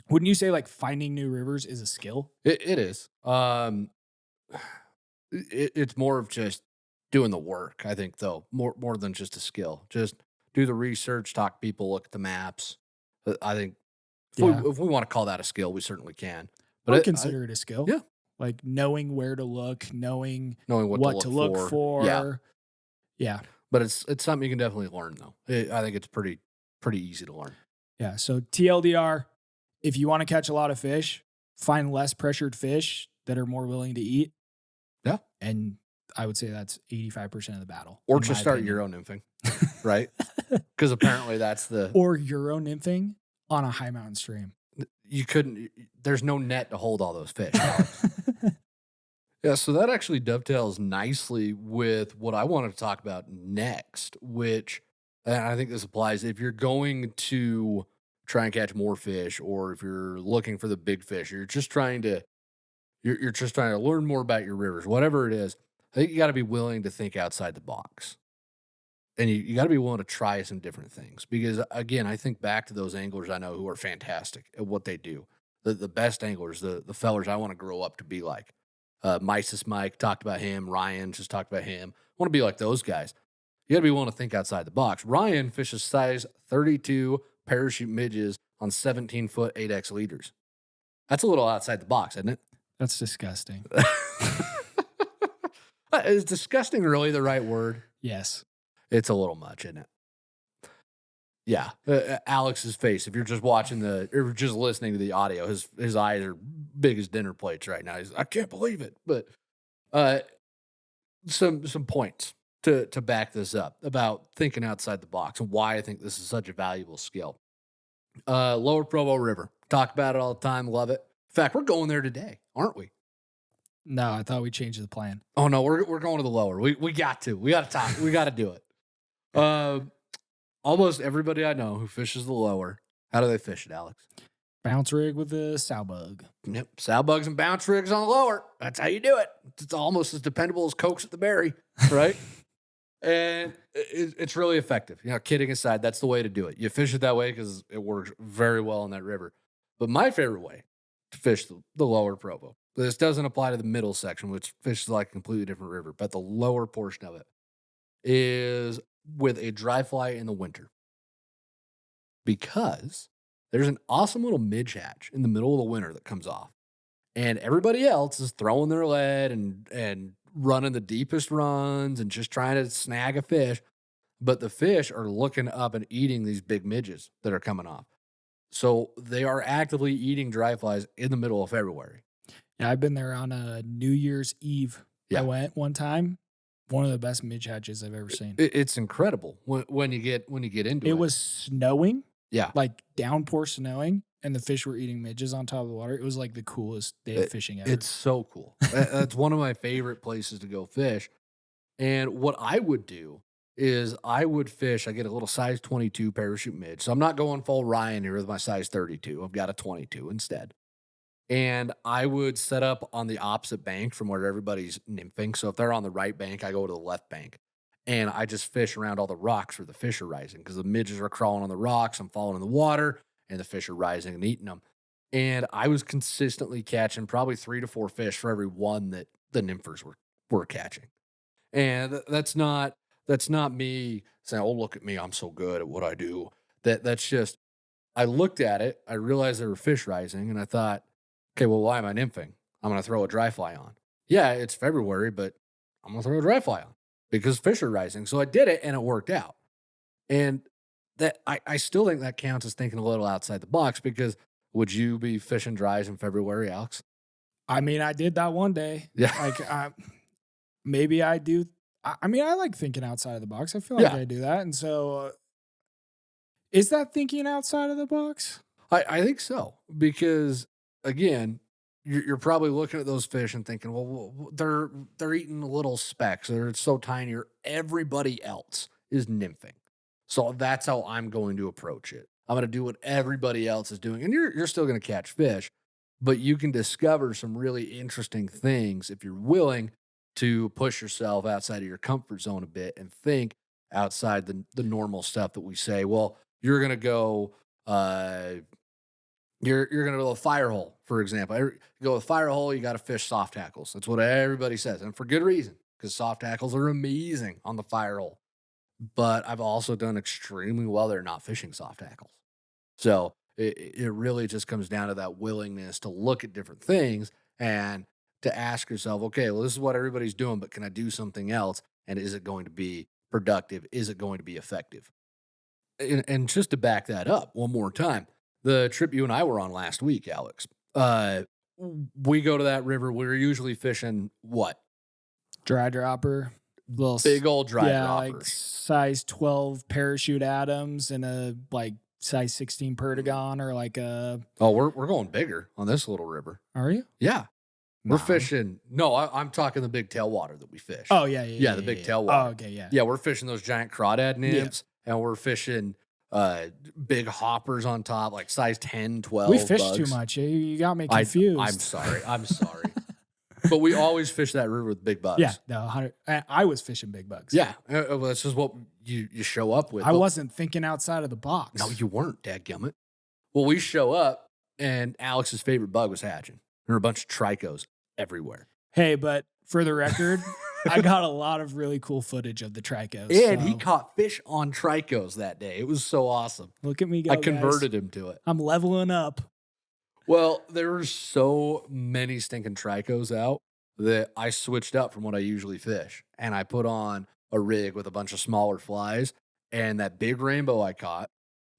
Wouldn't you say like finding new rivers is a skill? It is. It's more of just doing the work, I think, though, more than just a skill. Just do the research, talk to people, look at the maps. I think Yeah. if we want to call that a skill, we certainly can. I would But consider it a skill. yeah, Like knowing where to look, knowing knowing what what to look for. Yeah, for. Yeah. but it's something you can definitely learn, though. I think it's pretty easy to learn. Yeah. So TLDR, if you want to catch a lot of fish, find less pressured fish that are more willing to eat. Yeah, And I would say that's 85% of the battle. or in just my start opinion. Euro nymphing, right? Because apparently that's the Or Euro nymphing on a high mountain stream. you couldn't. There's no net to hold all those fish. Alex. Yeah, so that actually dovetails nicely with what I wanted to talk about next, which, and I think this applies if you're going to try and catch more fish, or if you're looking for the big fish, you're just trying to learn more about your rivers, whatever it is. I think you got to be willing to think outside the box, and you got to be willing to try some different things. Because again, I think back to those anglers I know who are fantastic at what they do, the best anglers, the fellers I want to grow up to be like. Mises Mike talked about him. Ryan just talked about him. I want to be like those guys. You got to be willing to think outside the box. Ryan fishes size 32 parachute midges on 17-foot 8X leaders. That's a little outside the box, isn't it? That's disgusting. Is disgusting really the right word? Yes. It's a little much, isn't it? Yeah. Alex's face, if you're just watching or just listening to the audio, his eyes are big as dinner plates right now. I can't believe it. But some points to back this up about thinking outside the box and why I think this is such a valuable skill. Lower Provo River. Talk about it all the time. Love it. In fact, we're going there today, aren't we? No, I thought we changed the plan. Oh no, we're going to the lower. We got to. We got to talk. We got to do it. Almost everybody I know who fishes the lower, how do they fish it, Alex? Bounce rig with the sow bug. Yep, sow bugs and bounce rigs on the lower. That's how you do it. It's almost as dependable as Cokes at the Berry, right? And it's really effective. You know, kidding aside, that's the way to do it. You fish it that way because it works very well in that river. But my favorite way to fish the lower Provo, this doesn't apply to the middle section, which fishes like a completely different river, but the lower portion of it is with a dry fly in the winter. Because there's an awesome little midge hatch in the middle of the winter that comes off. And everybody else is throwing their lead and running the deepest runs and just trying to snag a fish. But the fish are looking up and eating these big midges that are coming off. So they are actively eating dry flies in the middle of February. Yeah, I've been there on a New Year's Eve. Yeah. I went one time. One of the best midge hatches I've ever seen. It's incredible when you get into it. It was snowing. Yeah. Like downpour snowing, and the fish were eating midges on top of the water. It was like the coolest day of fishing ever. It's so cool. That's one of my favorite places to go fish. And what I would do is I would fish. I get a little size 22 parachute mid. So I'm not going full Ryan here with my size 32. I've got a 22 instead. And I would set up on the opposite bank from where everybody's nymphing. So if they're on the right bank, I go to the left bank. And I just fish around all the rocks where the fish are rising because the midges are crawling on the rocks. I'm falling in the water and the fish are rising and eating them. And I was consistently catching probably 3 to 4 fish for every one that the nymphers were catching. And that's not me saying, "Oh, look at me, I'm so good at what I do." That's just I looked at it, I realized there were fish rising, and I thought, "Okay, well, why am I nymphing? I'm gonna throw a dry fly on." Yeah, it's February, but I'm gonna throw a dry fly on because fish are rising. So I did it and it worked out. And that I still think that counts as thinking a little outside the box because would you be fishing dries in February, Alex? I mean, I did that one day. Yeah. Like, maybe I do. I mean, I like thinking outside of the box. I feel like Yeah. I do that. And so, is that thinking outside of the box? I think so because again, you're probably looking at those fish and thinking, well, they're eating little specks. They're so tiny. Or everybody else is nymphing, so that's how I'm going to approach it. I'm going to do what everybody else is doing, and you're still going to catch fish, but you can discover some really interesting things if you're willing to push yourself outside of your comfort zone a bit and think outside the normal stuff that we say. Well, you're going to go. You're gonna go a fire hole, for example. You go with fire hole, you got to fish soft tackles. That's what everybody says, and for good reason, because soft tackles are amazing on the fire hole. But I've also done extremely well there not fishing soft tackles. So it really just comes down to that willingness to look at different things and to ask yourself, okay, well, this is what everybody's doing, but can I do something else? And is it going to be productive? Is it going to be effective? And just to back that up one more time, the trip you and I were on last week, Alex, uh, we go to that river. We're usually fishing what? Dry dropper, little Big old dry yeah, dropper. like size 12 parachute Adams and a like size 16 Perdigon or like a. Oh, we're going bigger on this little river. Are you? Yeah. We're No. fishing. No, I'm talking the big tailwater that we fish. Oh yeah, yeah, Yeah, the big tailwater. Oh, okay, yeah. Yeah, we're fishing those giant crawdad nymphs, and we're fishing big hoppers on top, like size 10, 12 We fish bugs. too much. You got me confused. I'm sorry. I'm sorry. But we always fish that river with big bugs. Yeah, no, 100. I was fishing big bugs. Yeah. Well, this is what you show up with. I wasn't thinking outside of the box. No, you weren't, dadgummit. Well, we show up, and Alex's favorite bug was hatching. There were a bunch of tricos everywhere. Hey, but for the record, I got a lot of really cool footage of the tricos. And he so caught fish on tricos that day. It was so awesome. look at me go, I converted guys. him to it. I'm leveling up. Well, there were so many stinking tricos out that I switched up from what I usually fish. And I put on a rig with a bunch of smaller flies. And that big rainbow I caught,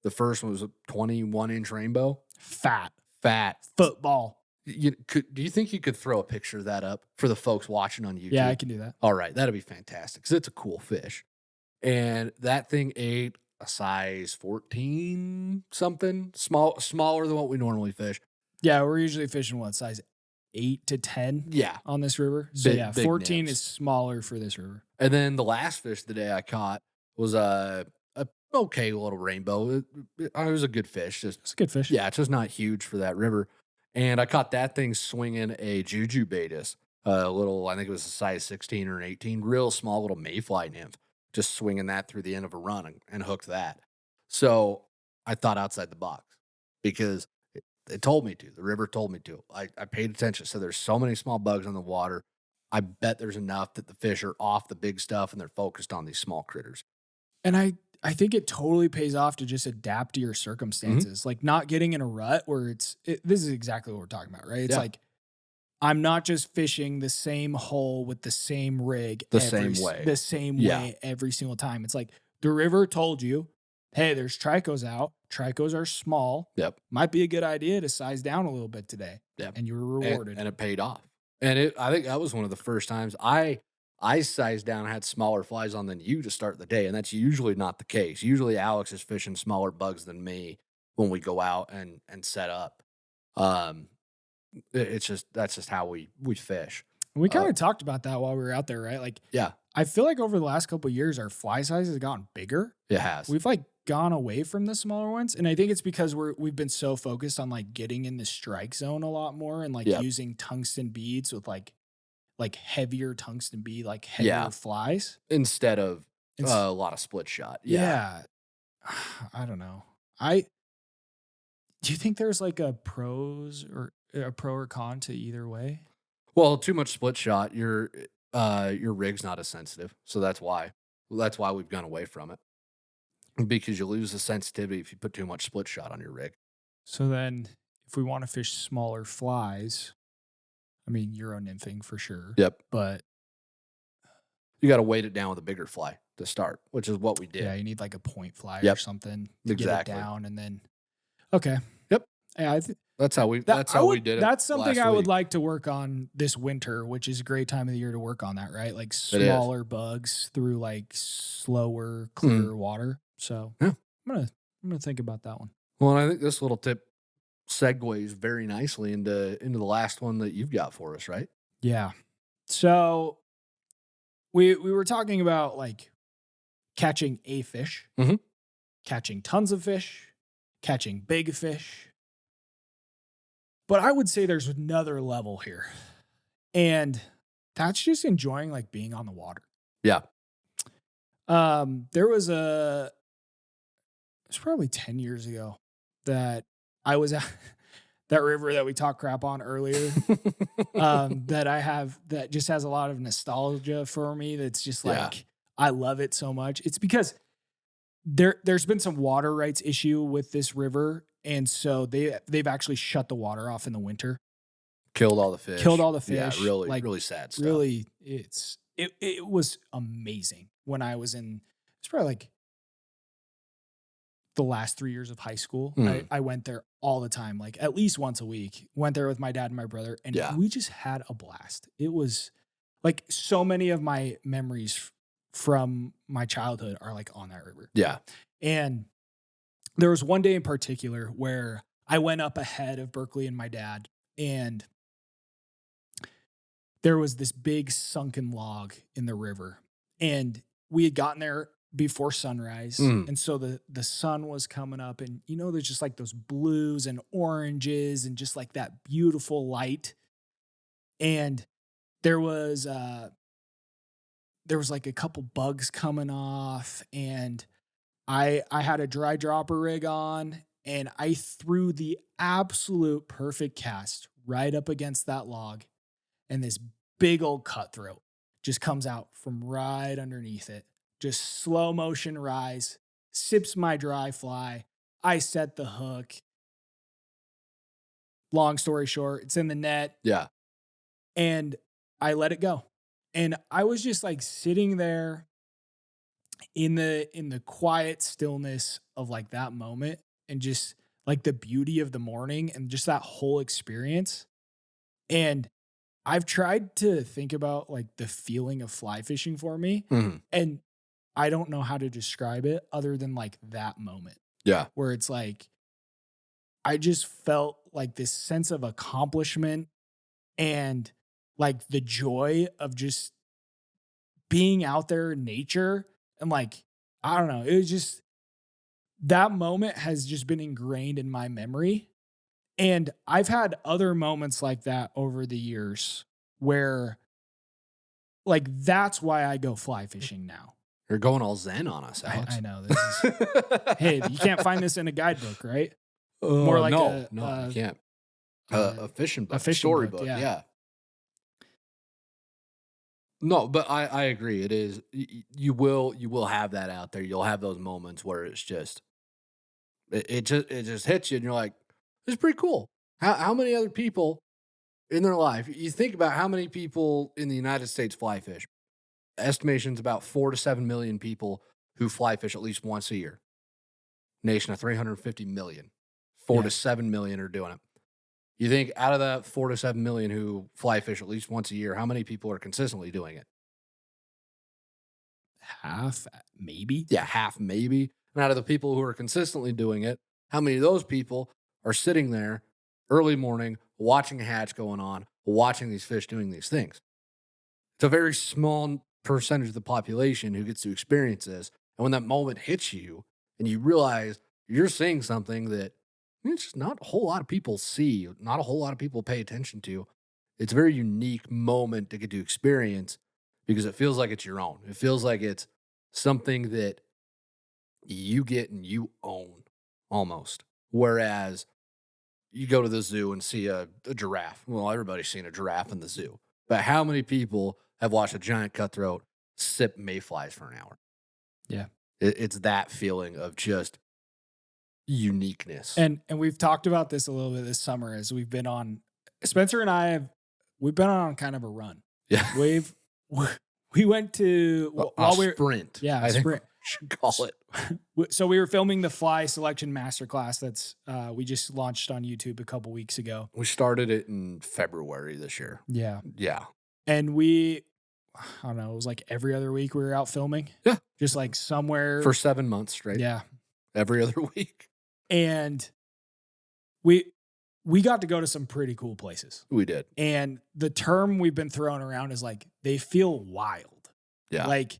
the first one was a 21-inch rainbow. Fat Football. football. Do you think you could throw a picture of that up for the folks watching on YouTube? Yeah, I can do that. All right, that'd be fantastic because it's a cool fish. And that thing ate a size 14 something, smaller than what we normally fish. Yeah, we're usually fishing what size 8 to 10 Yeah. on this river. So Big- yeah, big 14 nymphs. is smaller for this river. And then the last fish of the day I caught was a okay little rainbow. It was a good fish. Just It's a good fish. yeah, it's just not huge for that river. And I caught that thing swinging a juju betas, a little, I think it was a size 16 or an 18, real small little mayfly nymph, just swinging that through the end of a run and hooked that. So I thought outside the box because it told me to. The river told me to. I paid attention. So there's so many small bugs on the water. I bet there's enough that the fish are off the big stuff and they're focused on these small critters. And I think it totally pays off to just adapt to your circumstances. Like not getting in a rut where this is exactly what we're talking about, right? It's Yeah. like I'm not just fishing the same hole with the same rig The same way. the same Yeah. way every single time. It's like the river told you, hey, there's tricos out. Tricos are small. Yep. Might be a good idea to size down a little bit today. Yep. And you were rewarded. And it paid off. And I think that was one of the first times I sized down, had smaller flies on than you to start the day. And that's usually not the case. Usually Alex is fishing smaller bugs than me when we go out and set up. That's just how we fish. We kind of talked about that while we were out there, right? Like Yeah. I feel like over the last couple of years, our fly size has gotten bigger. It has. We've like gone away from the smaller ones, and I think it's because we've been so focused on like getting in the strike zone a lot more and like Yep. using tungsten beads with like heavier tungsten bead, like Yeah. heavier flies. Instead of It's a lot of split shot. Yeah. yeah. I don't know. I Do you think there's like a pro or con to either way? Well, too much split shot, your rig's not as sensitive. So that's why. That's why we've gone away from it. Because you lose the sensitivity if you put too much split shot on your rig. So then if we want to fish smaller flies, I mean Euro nymphing for sure. Yep. But You got to weight it down with a bigger fly to start, which is what we did. yeah, you need like a point fly or Yep. something to Exactly. get it down and then okay. Yep. Yeah, That's how we did it. that's something last I would week. like to work on this winter, which is a great time of the year to work on that, right? Like It is. smaller bugs through like slower, clearer water. So Yeah. I'm gonna think about that one. Well, and I think this little tip segues very nicely into the last one that you've got for us, right? Yeah. So we were talking about like catching a fish, Mhm. catching tons of fish, catching big fish. But I would say there's another level here. And that's just enjoying like being on the water. Yeah. There was it was probably 10 years ago that I was at that river that we talked crap on earlier. That I have that just has a lot of nostalgia for me. That's just Yeah. like I love it so much. It's because there's been some water rights issue with this river, and so they've actually shut the water off in the winter. Killed all the fish. Killed all the fish. Yeah, really, like really sad stuff. really, it was amazing when I was in. It's probably like the last 3 years of high school. Mhm. I went there all the time, like at least once a week. Went there with my dad and my brother, and Yeah. we just had a blast. It was like so many of my memories from my childhood are like on that river. Yeah. And there was one day in particular where I went up ahead of Berkeley and my dad, and there was this big sunken log in the river. And we had gotten there before sunrise. Mm. And so the sun was coming up, and there's just like those blues and oranges and just like that beautiful light. And there was like a couple bugs coming off, and I had a dry dropper rig on, and I threw the absolute perfect cast right up against that log, and this big old cutthroat just comes out from right underneath it. Just slow motion rise, sips my dry fly. I set the hook. Long story short, it's in the net, Yeah. and I let it go. And I was just like sitting there in the quiet stillness of like that moment, and just like the beauty of the morning and just that whole experience. And I've tried to think about like the feeling of fly fishing for me, Mhm. and I don't know how to describe it other than like that moment Yeah. where it's like I just felt like this sense of accomplishment and like the joy of just being out there in nature. And like, I don't know, it was just that moment has just been ingrained in my memory. And I've had other moments like that over the years where like that's why I go fly fishing now. You're going all zen on us, Alex. I know this is hey, you can't find this in a guidebook, right? More like no, a you can't. uh, A fishing book, fishing storybook, book, yeah. yeah. No, but I agree. It is you will have that out there. You'll have those moments where it's just it just hits you, and you're like, "This is pretty cool." How many other people in their life? You think about how many people in the United States fly fish. Estimations about 4 to 7 million people who fly fish at least once a year. Nation of 350 million. Four Yeah. to 7 million are doing it. You think out of that 4 to 7 million who fly fish at least once a year, how many people are consistently doing it? Half, maybe. Yeah, half maybe. And out of the people who are consistently doing it, how many of those people are sitting there early morning watching a hatch going on, watching these fish doing these things? It's a very small percentage of the population who gets to experience this. And when that moment hits you and you realize you're seeing something that it's just not a whole lot of people see, not a whole lot of people pay attention to. It's a very unique moment to get to experience because it feels like it's your own. It feels like it's something that you get and you own almost. Whereas you go to the zoo and see a giraffe. Well, everybody's seen a giraffe in the zoo. But how many people have watched a giant cutthroat sip mayflies for an hour? Yeah. It's that feeling of just uniqueness. And we've talked about this a little bit this summer as we've been on, Spencer and I we've been on kind of a run. Yeah. We went to while we were sprint. Yeah, I sprint. Should call it. So we were filming the fly selection masterclass that's we just launched on YouTube a couple weeks ago. We started it in February this year. Yeah. Yeah. And I don't know, it was like every other week we were out filming. Yeah. Just like somewhere. For 7 months straight. Yeah. Every other week. And we got to go to some pretty cool places. We did. And the term we've been throwing around is like, they feel wild. Yeah. Like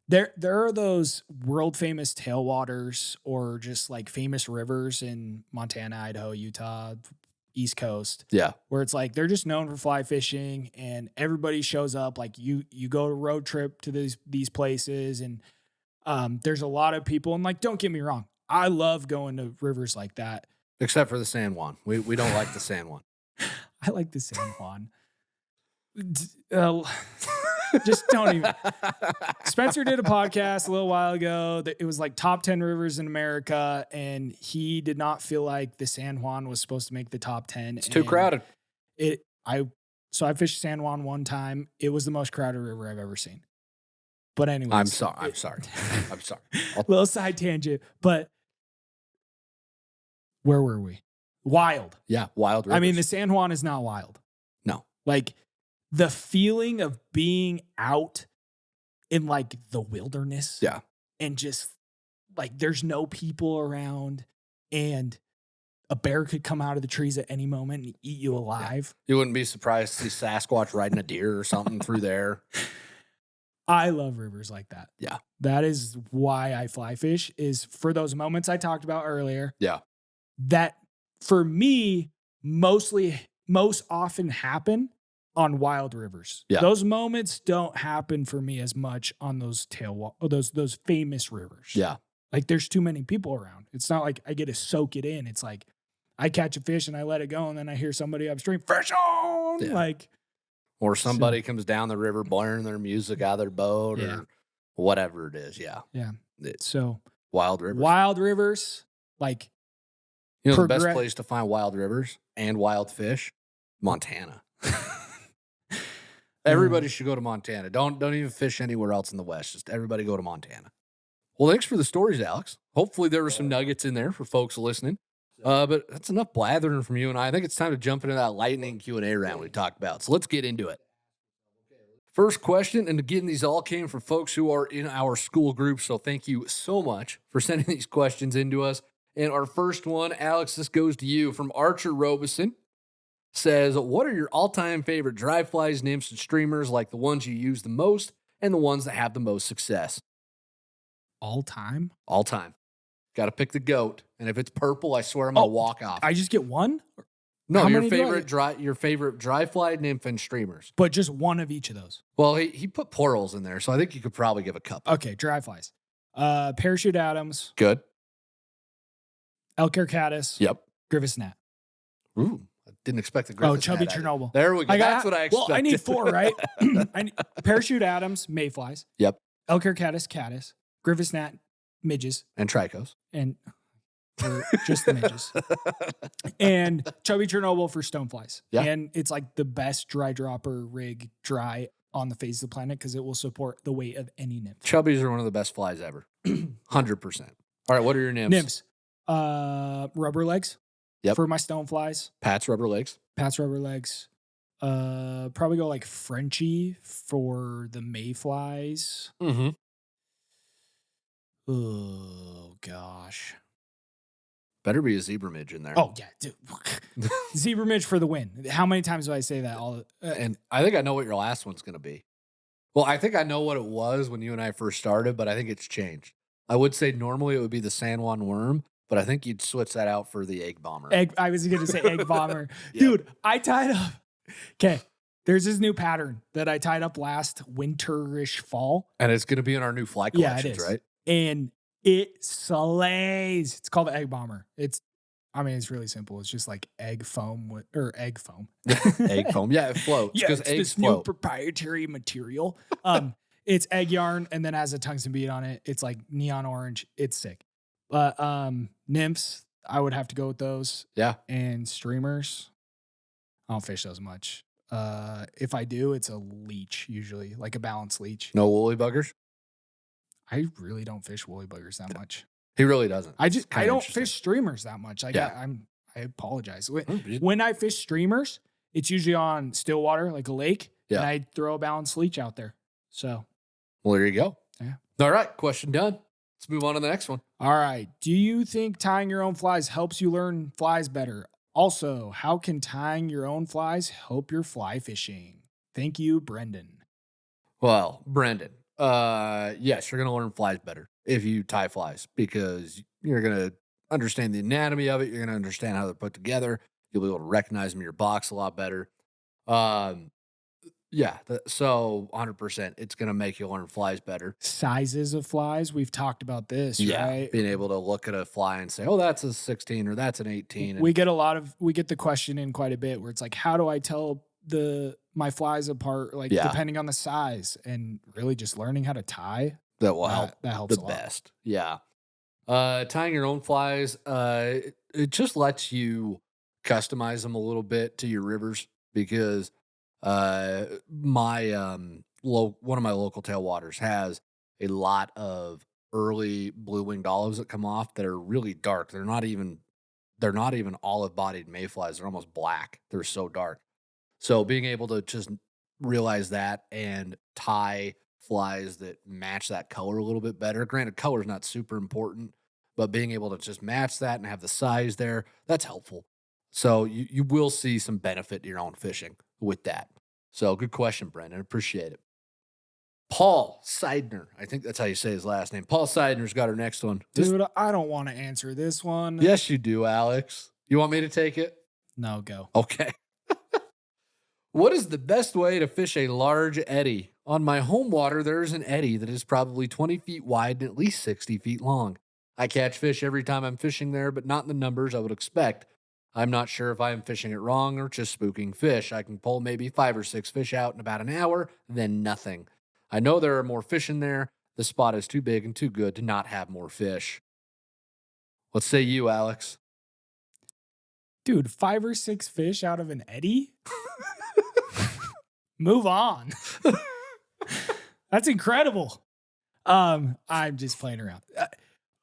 there are those world famous tailwaters or just like famous rivers in Montana, Idaho, Utah, East Coast. Yeah. Where it's like, they're just known for fly fishing and everybody shows up. Like you go a road trip to these places and there's a lot of people. And like, don't get me wrong, I love going to rivers like that. Except for the San Juan. We don't like the San Juan. I like the San Juan. Just don't even. Spencer did a podcast a little while ago that it was like top 10 rivers in America, and he did not feel like the San Juan was supposed to make the top 10. It's too crowded. So I fished San Juan one time. It was the most crowded river I've ever seen. But anyway, I'm sorry. I'm sorry. Little side tangent, but where were we? Wild. Yeah, wild rivers. I mean, the San Juan is not wild. No. Like the feeling of being out in like the wilderness. Yeah. And just like there's no people around and a bear could come out of the trees at any moment and eat you alive. Yeah. You wouldn't be surprised to see Sasquatch riding a deer or something through there. I love rivers like that. Yeah. That is why I fly fish, is for those moments I talked about earlier. Yeah. That for me most often happen on wild rivers. Yeah. Those moments don't happen for me as much on those those famous rivers. Yeah. Like there's too many people around. It's not like I get to soak it in. It's like I catch a fish and I let it go and then I hear somebody upstream, fish on! Yeah. Like, or somebody comes down the river blaring their music out of their boat or whatever it is. Yeah. Yeah. It's so wild rivers. Wild rivers, like, you know, the best place to find wild rivers and wild fish? Montana. Everybody should go to Montana. Don't even fish anywhere else in the West. Just everybody go to Montana. Well, thanks for the stories, Alex. Hopefully there were some nuggets in there for folks listening. But that's enough blathering from you and I. I think it's time to jump into that lightning Q&A round we talked about. So let's get into it. First question, and again, these all came from folks who are in our school group, so thank you so much for sending these questions in to us. And our first one, Alex, this goes to you from Archer Robeson. Says, what are your all-time favorite dry flies, nymphs, and streamers, like the ones you use the most and the ones that have the most success? All time? All time. Got to pick the GOAT. And if it's purple, I swear I'm going to walk off. I just get one? No, your favorite dry fly, nymph, and streamers. But just one of each of those. Well, he put plurals in there, so I think you could probably give a couple. Okay, dry flies. Parachute Adams. Good. Elker Caddis. Yep. Griffiths Gnat. Ooh, I didn't expect the Griffiths Chubby Gnat. Chernobyl. There we go. That's what I expected. Well, I need 4, right? Parachute Adams, mayflies. Yep. Elker Caddis. Griffiths Gnat, midges. And tricos. And just the midges. And Chubby Chernobyl for stoneflies. Yeah. And it's like the best dry dropper rig dry on the face of the planet because it will support the weight of any nymph. Chubbies are one of the best flies ever. 100%. All right, what are your nymphs? Nymphs. Rubber legs. Yep. For my stoneflies. Pat's rubber legs. Pat's rubber legs. Probably go like Frenchie for the mayflies. Mm-hmm. Oh, gosh. Better be a zebra midge in there. Oh, yeah. Dude. Zebra midge for the win. How many times do I say that? And I think I know what your last one's going to be. Well, I think I know what it was when you and I first started, but I think it's changed. I would say normally it would be the San Juan worm, but I think you'd switch that out for the egg bomber. Egg I was gonna say egg bomber. Yep. Dude, I tied up okay. There's this new pattern that I tied up last winterish fall. And it's gonna be in our new fly Yeah, it collections, is. right? And it slays. It's called the egg bomber. I mean, it's really simple. It's just like egg foam or egg foam. Egg foam. Yeah, it floats Yeah, because it's eggs this new float. proprietary material. It's egg yarn and then has a tungsten bead on it. It's like neon orange. It's sick. But nymphs, I would have to go with those. Yeah. And streamers, I don't fish those much. If I do, it's a leech usually, like a balanced leech. No woolly buggers? I really don't fish woolly buggers that much. He really doesn't. I It's kinda don't interesting. fish streamers that much. Like Yeah. I apologize. you- When I fish streamers, it's usually on still water, like a lake, Yeah. and I throw a balanced leech out there. So, Well, there you go. Yeah. All right. Question done. Let's move on to the next one. all right. Do you think tying your own flies helps you learn flies better? Also, how can tying your own flies help your fly fishing? Thank you, Brendan. Well, Brendan, yes, you're going to learn flies better if you tie flies because you're going to understand the anatomy of it. You're going to understand how they're put together. You'll be able to recognize them in your box a lot better. Yeah, so 100%, it's going to make you learn flies better. Sizes of flies, we've talked about this, right? Being able to look at a fly and say, oh, that's a 16 or that's an 18. We get the question in quite a bit where it's like, how do I tell my flies apart, like depending on the size, and really just learning how to tie that will help that helps the a lot. best. Yeah. Tying your own flies, it just lets you customize them a little bit to your rivers because my one of my local tailwaters has a lot of early blue-winged olives that come off that are really dark. They're not even olive-bodied mayflies. They're almost black. They're so dark. So being able to just realize that and tie flies that match that color a little bit better. Granted, color is not super important, but being able to just match that and have the size there, that's helpful. So you will see some benefit to your own fishing with that. So good question, Brendan. Appreciate it. Paul Seidner. I think that's how you say his last name. Paul Seidner's got our next one. Dude, I don't want to answer this one. Yes, you do, Alex. You want me to take it? No, go. Okay. What is the best way to fish a large eddy? On my home water, there is an eddy that is probably 20 feet wide and at least 60 feet long. I catch fish every time I'm fishing there, but not in the numbers I would expect. I'm not sure if I am fishing it wrong or just spooking fish. I can pull maybe 5 or 6 fish out in about an hour, then nothing. I know there are more fish in there. The spot is too big and too good to not have more fish. What say you, Alex? Dude, 5 or 6 fish out of an eddy? Move on. That's incredible. I'm just playing around.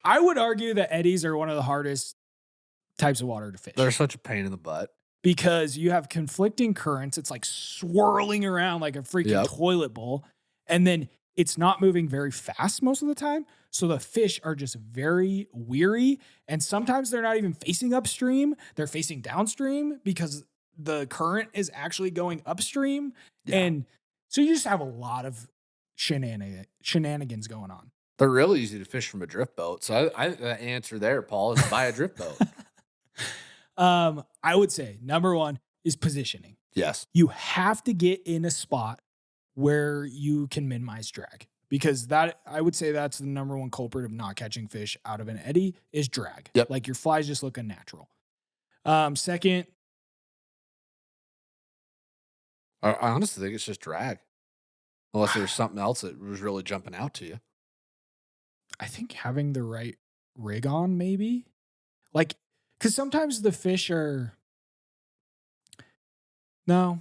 I would argue that eddies are one of the hardest types of water to fish. They're such a pain in the butt. Because you have conflicting currents. It's like swirling around like a freaking toilet bowl. And then it's not moving very fast most of the time. So the fish are just very weary. And sometimes they're not even facing upstream. They're facing downstream because the current is actually going upstream. Yeah. And so you just have a lot of shenanigans going on. They're really easy to fish from a drift boat. So the answer there, Paul, is buy a drift boat. I would say number one is positioning. Yes. You have to get in a spot where you can minimize drag because I would say that's the number one culprit of not catching fish out of an eddy is drag. Yep. Like your flies just look unnatural. Second, I honestly think it's just drag. Unless there's something else that was really jumping out to you. I think having the right rig on, maybe. Like, because sometimes the fish are. No.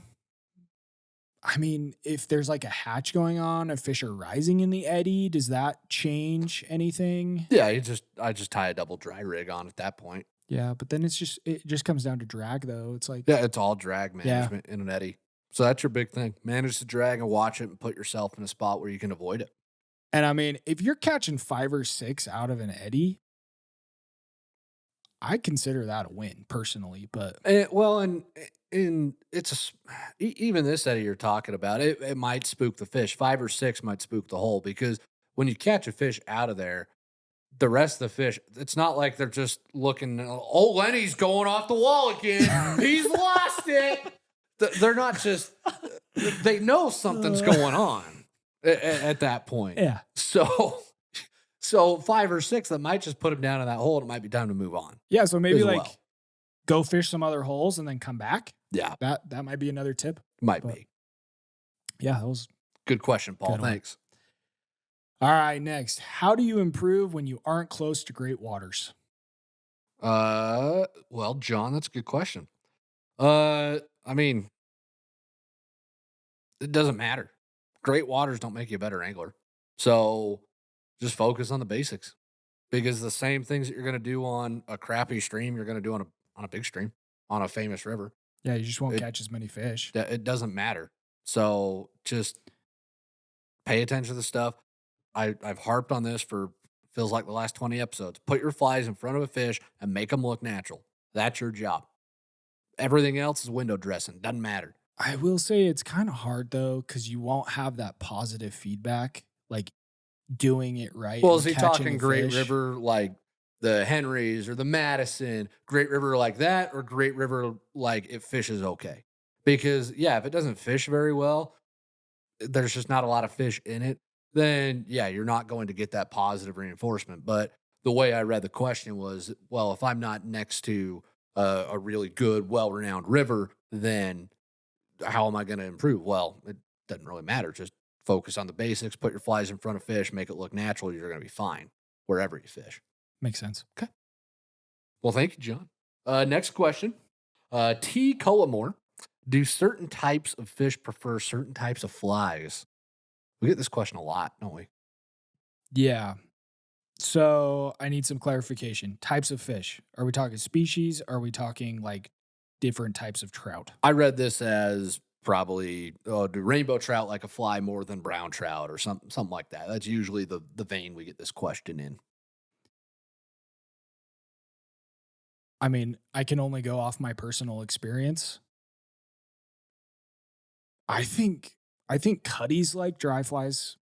I mean, if there's like a hatch going on, if fish are rising in the eddy, does that change anything? Yeah, I just tie a double dry rig on at that point. Yeah, but then it just comes down to drag though. It's like it's all drag management in an eddy. So that's your big thing. Manage the drag and watch it and put yourself in a spot where you can avoid it. And I mean, if you're catching 5 or 6 out of an eddy, I consider that a win personally, but Well, and it's even this Eddie you're talking about, it might spook the fish. 5 or 6 might spook the hole because when you catch a fish out of there, the rest of the fish, it's not like they're just looking, "Oh, Lenny's going off the wall again. He's lost it." They're not just they know something's going on at that point. yeah. So so 5 or 6 that might just put him down in that hole, and it might be time to move on Yeah, so maybe as like well. go fish some other holes and then come back. Yeah, That might be another tip. might But be. yeah, that was Good question, Paul. good one. Thanks. All right, next. How do you improve when you aren't close to great waters? Well, John, that's a good question. I mean, it doesn't matter. Great waters don't make you a better angler. So just focus on the basics because the same things that you're going to do on a crappy stream, you're going to do on a big stream, on a famous river. Yeah, you just won't It catch as many fish. it doesn't matter. So just pay attention to the stuff. I've harped on this for feels like the last 20 episodes. Put your flies in front of a fish and make them look natural. That's your job. Everything else is window dressing. Doesn't matter. I will say it's kind of hard though, because you won't have that positive feedback, like doing it right. Well, and is he catching talking a Great fish. River like the Henrys or the Madison, Great River like that, or Great River like it fishes okay? Because yeah, if it doesn't fish very well, there's just not a lot of fish in it, then yeah, you're not going to get that positive reinforcement. But the way I read the question was, well, if I'm not next to a really good, well renowned river, then how am I going to improve? Well, it doesn't really matter. Just focus on the basics, put your flies in front of fish, make it look natural. You're going to be fine wherever you fish. Makes sense. Okay. Well, thank you, John. Next question. T. Cullimore. Do certain types of fish prefer certain types of flies? We get this question a lot, don't we? Yeah. So I need some clarification. Types of fish. Are we talking species? Are we talking like different types of trout? I read this as probably do rainbow trout like a fly more than brown trout or something like that. That's usually the vein we get this question in. I mean, I can only go off my personal experience. I think cutties like dry flies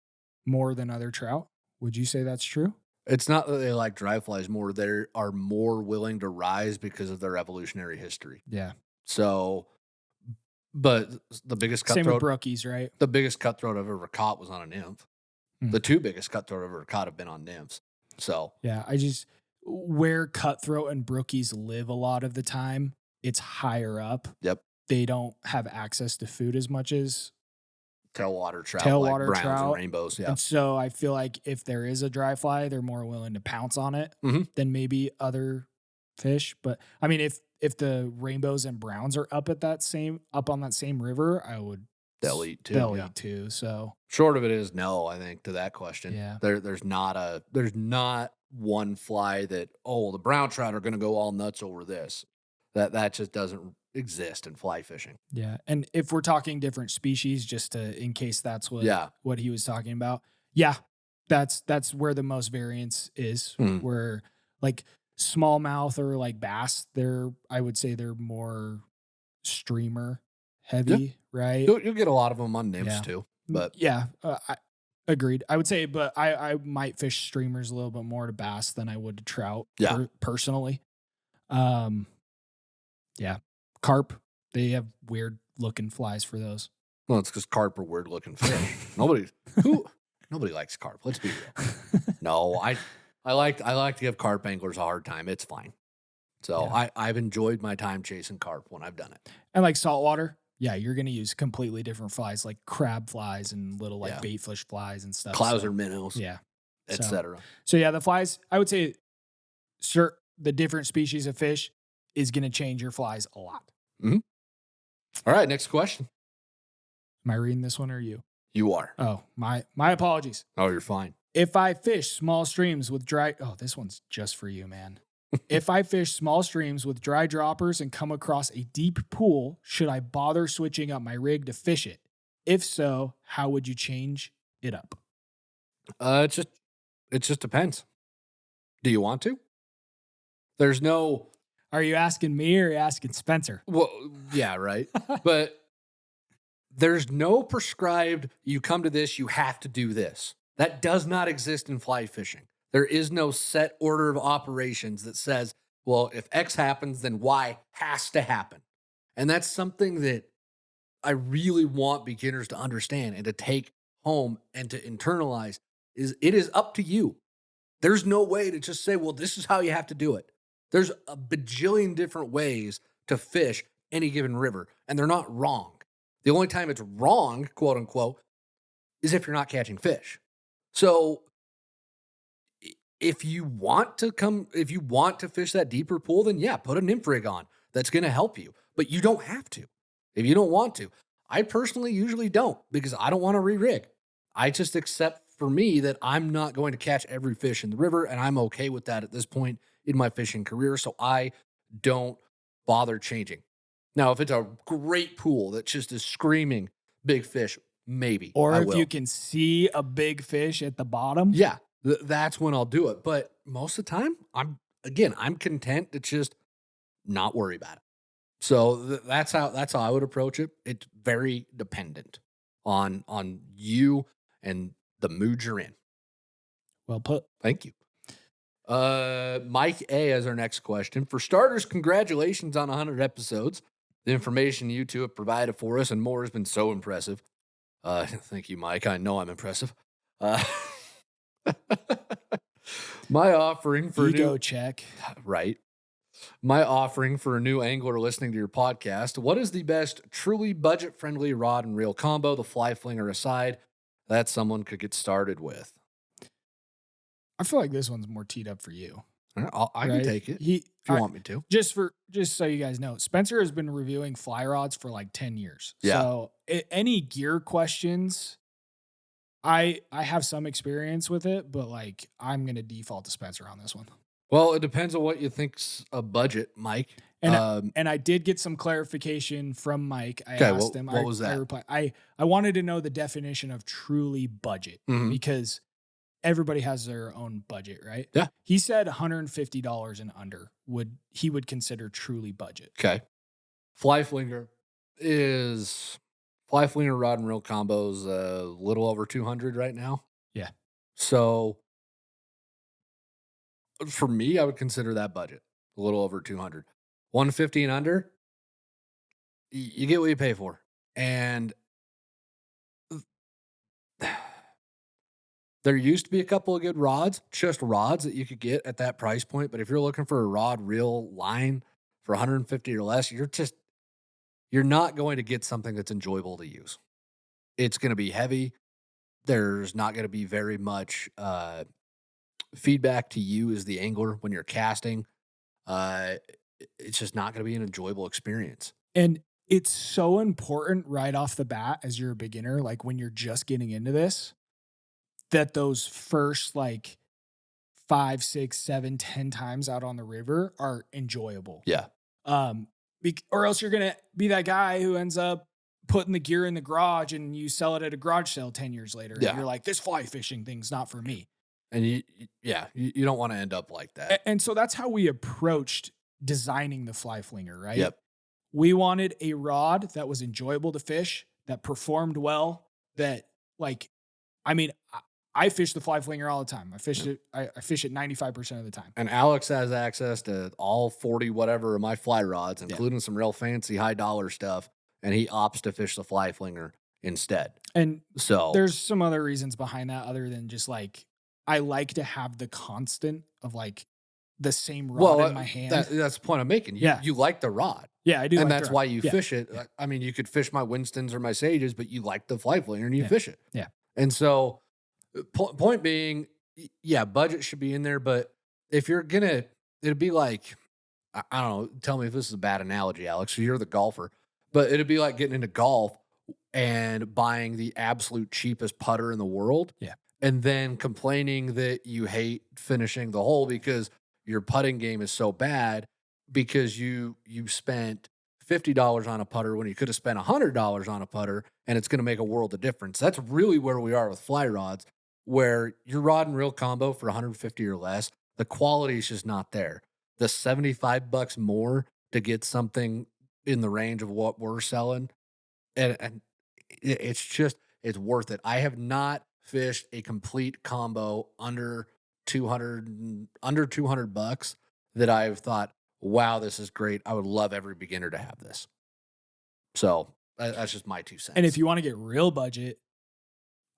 more than other trout. Would you say that's true? It's not that they like dry flies more; they are more willing to rise because of their evolutionary history. Yeah. So, but the biggest Same with cutthroat, brookies, right? the biggest cutthroat I've ever caught was on a nymph. Hmm. The 2 biggest cutthroat I've ever caught have been on nymphs. So, Yeah, I just where cutthroat and brookies live a lot of the time, it's higher up. yep, They don't have access to food as much as tailwater trout, like tailwater browns and trout. rainbows. Yeah, And so I feel like if there is a dry fly, they're more willing to pounce on it Mhm. than maybe other fish. But I mean, if the rainbows and browns are up on that same river, I would they'll eat too. they'll Yeah. eat too. So Short of it is no, I think to that question. yeah. There's not one fly that the brown trout are going to go all nuts over this. That just doesn't exist in fly fishing. Yeah. And if we're talking different species, just to in case that's Yeah. what he was talking about. Yeah. That's where the most variance is. Mhm. Where like smallmouth or like bass, I would say they're more streamer heavy, right? You'll get a lot of them on nymphs Yeah. too, but Yeah. I agreed. I would say, but I might fish streamers a little bit more to bass than I would to trout Yeah. personally. Um yeah. Carp, they have weird looking flies for those. well, it's because carp are weird looking fish. Nobody likes carp. Let's be real. No, I like to give carp anglers a hard time. It's fine. So Yeah. I've enjoyed my time chasing carp when I've done it. And like saltwater, yeah, you're gonna use completely different flies, like crab flies and little like Yeah. bait fish flies and stuff. Clouser minnows, Yeah. etc. So yeah, the flies, I would say the different species of fish is gonna change your flies a lot. All right, next question. Am I reading this one or you? You are. Oh, my apologies. Oh, you're fine. If I fish small streams with this one's just for you, man. If I fish small streams with dry droppers and come across a deep pool, should I bother switching up my rig to fish it? If so, how would you change it up? It just depends. Do you want to? There's no, Are you asking me or are you asking Spencer? well, yeah, right. But there's no prescribed, you come to this, you have to do this. That does not exist in fly fishing. There is no set order of operations that says, well, if X happens, then Y has to happen. And that's something that I really want beginners to understand and to take home and to internalize is it is up to you. There's no way to just say, well, this is how you have to do it. There's a bajillion different ways to fish any given river, and they're not wrong. The only time it's wrong, quote unquote, is if you're not catching fish. So if you want to fish that deeper pool, then yeah, put a nymph rig on. That's going to help you, but you don't have to if you don't want to. I personally usually don't because I don't want to re-rig. I just accept for me that I'm not going to catch every fish in the river, and I'm okay with that at this point in my fishing career. So I don't bother changing. Now, if it's a great pool that just is screaming big fish, maybe. Or I if will. you can see a big fish at the bottom. Yeah, that's when I'll do it. But most of the time, I'm content to just not worry about it. So that's how I would approach it. It's very dependent on you and the mood you're in. Well put. Thank you. Mike A as our next question. For starters, congratulations on 100 episodes. The information you two have provided for us and more has been so impressive. Thank you, Mike. I know I'm impressive. My offering for Ego check. Right. My offering for a new angler listening to your podcast. What is the best truly budget-friendly rod and reel combo, the fly flinger aside, that someone could get started with? I feel like this one's more teed up for you. I can take it if you want me to. Just so you guys know, Spencer has been reviewing fly rods for like 10 years. Yeah. So any gear questions, I have some experience with it, but like I'm going to default to Spencer on this one. Well, it depends on what you think's a budget, Mike. And I did get some clarification from Mike. I asked him. What was that? I replied. I wanted to know the definition of truly budget because everybody has their own budget, right? Yeah. He said $150 and under he would consider truly budget. Okay. Fly flinger rod and reel combos a little over 200 right now. Yeah. So for me, I would consider that budget a little over 200. 150 and under, you get what you pay for. And there used to be a couple of good rods, just rods that you could get at that price point. But if you're looking for a rod reel line for 150 or less, you're not going to get something that's enjoyable to use. It's going to be heavy. There's not going to be very much feedback to you as the angler when you're casting. It's just not going to be an enjoyable experience. And it's so important right off the bat as you're a beginner, like when you're just getting into this, that those first like 5, 6, 7, 10 times out on the river are enjoyable. Yeah. Or else you're going to be that guy who ends up putting the gear in the garage and you sell it at a garage sale 10 years later. Yeah. And you're like, this fly fishing thing's not for me. And you don't want to end up like that. And so that's how we approached designing the fly flinger, right? Yep. We wanted a rod that was enjoyable to fish, that performed well, that like, I mean, I fish the fly flinger all the time. I fish it 95% of the time. And Alex has access to all 40 whatever of my fly rods, including some real fancy high dollar stuff. And he opts to fish the fly flinger instead. And so there's some other reasons behind that other than just like, I like to have the constant of like the same rod in my hand. That's the point I'm making. You like the rod. Yeah, I do. And that's why you fish it. I mean, you could fish my Winstons or my Sages, but you like the fly flinger and you fish it. Yeah. And so point being, budget should be in there. But if you're it'd be like, I don't know, tell me if this is a bad analogy, Alex. So you're the golfer, but it'd be like getting into golf and buying the absolute cheapest putter in the world. Yeah. And then complaining that you hate finishing the hole because your putting game is so bad because you spent $50 on a putter when you could have spent $100 on a putter, and it's going to make a world of difference. That's really where we are with fly rods, where your rod and reel combo for $150 or less, the quality is just not there. the $75 more to get something in the range of what we're selling, and it's just it's worth it. I have not fished a complete combo under 200 bucks that I've thought, wow, this is great. I would love every beginner to have this. So that's just my 2 cents. And if you want to get real budget,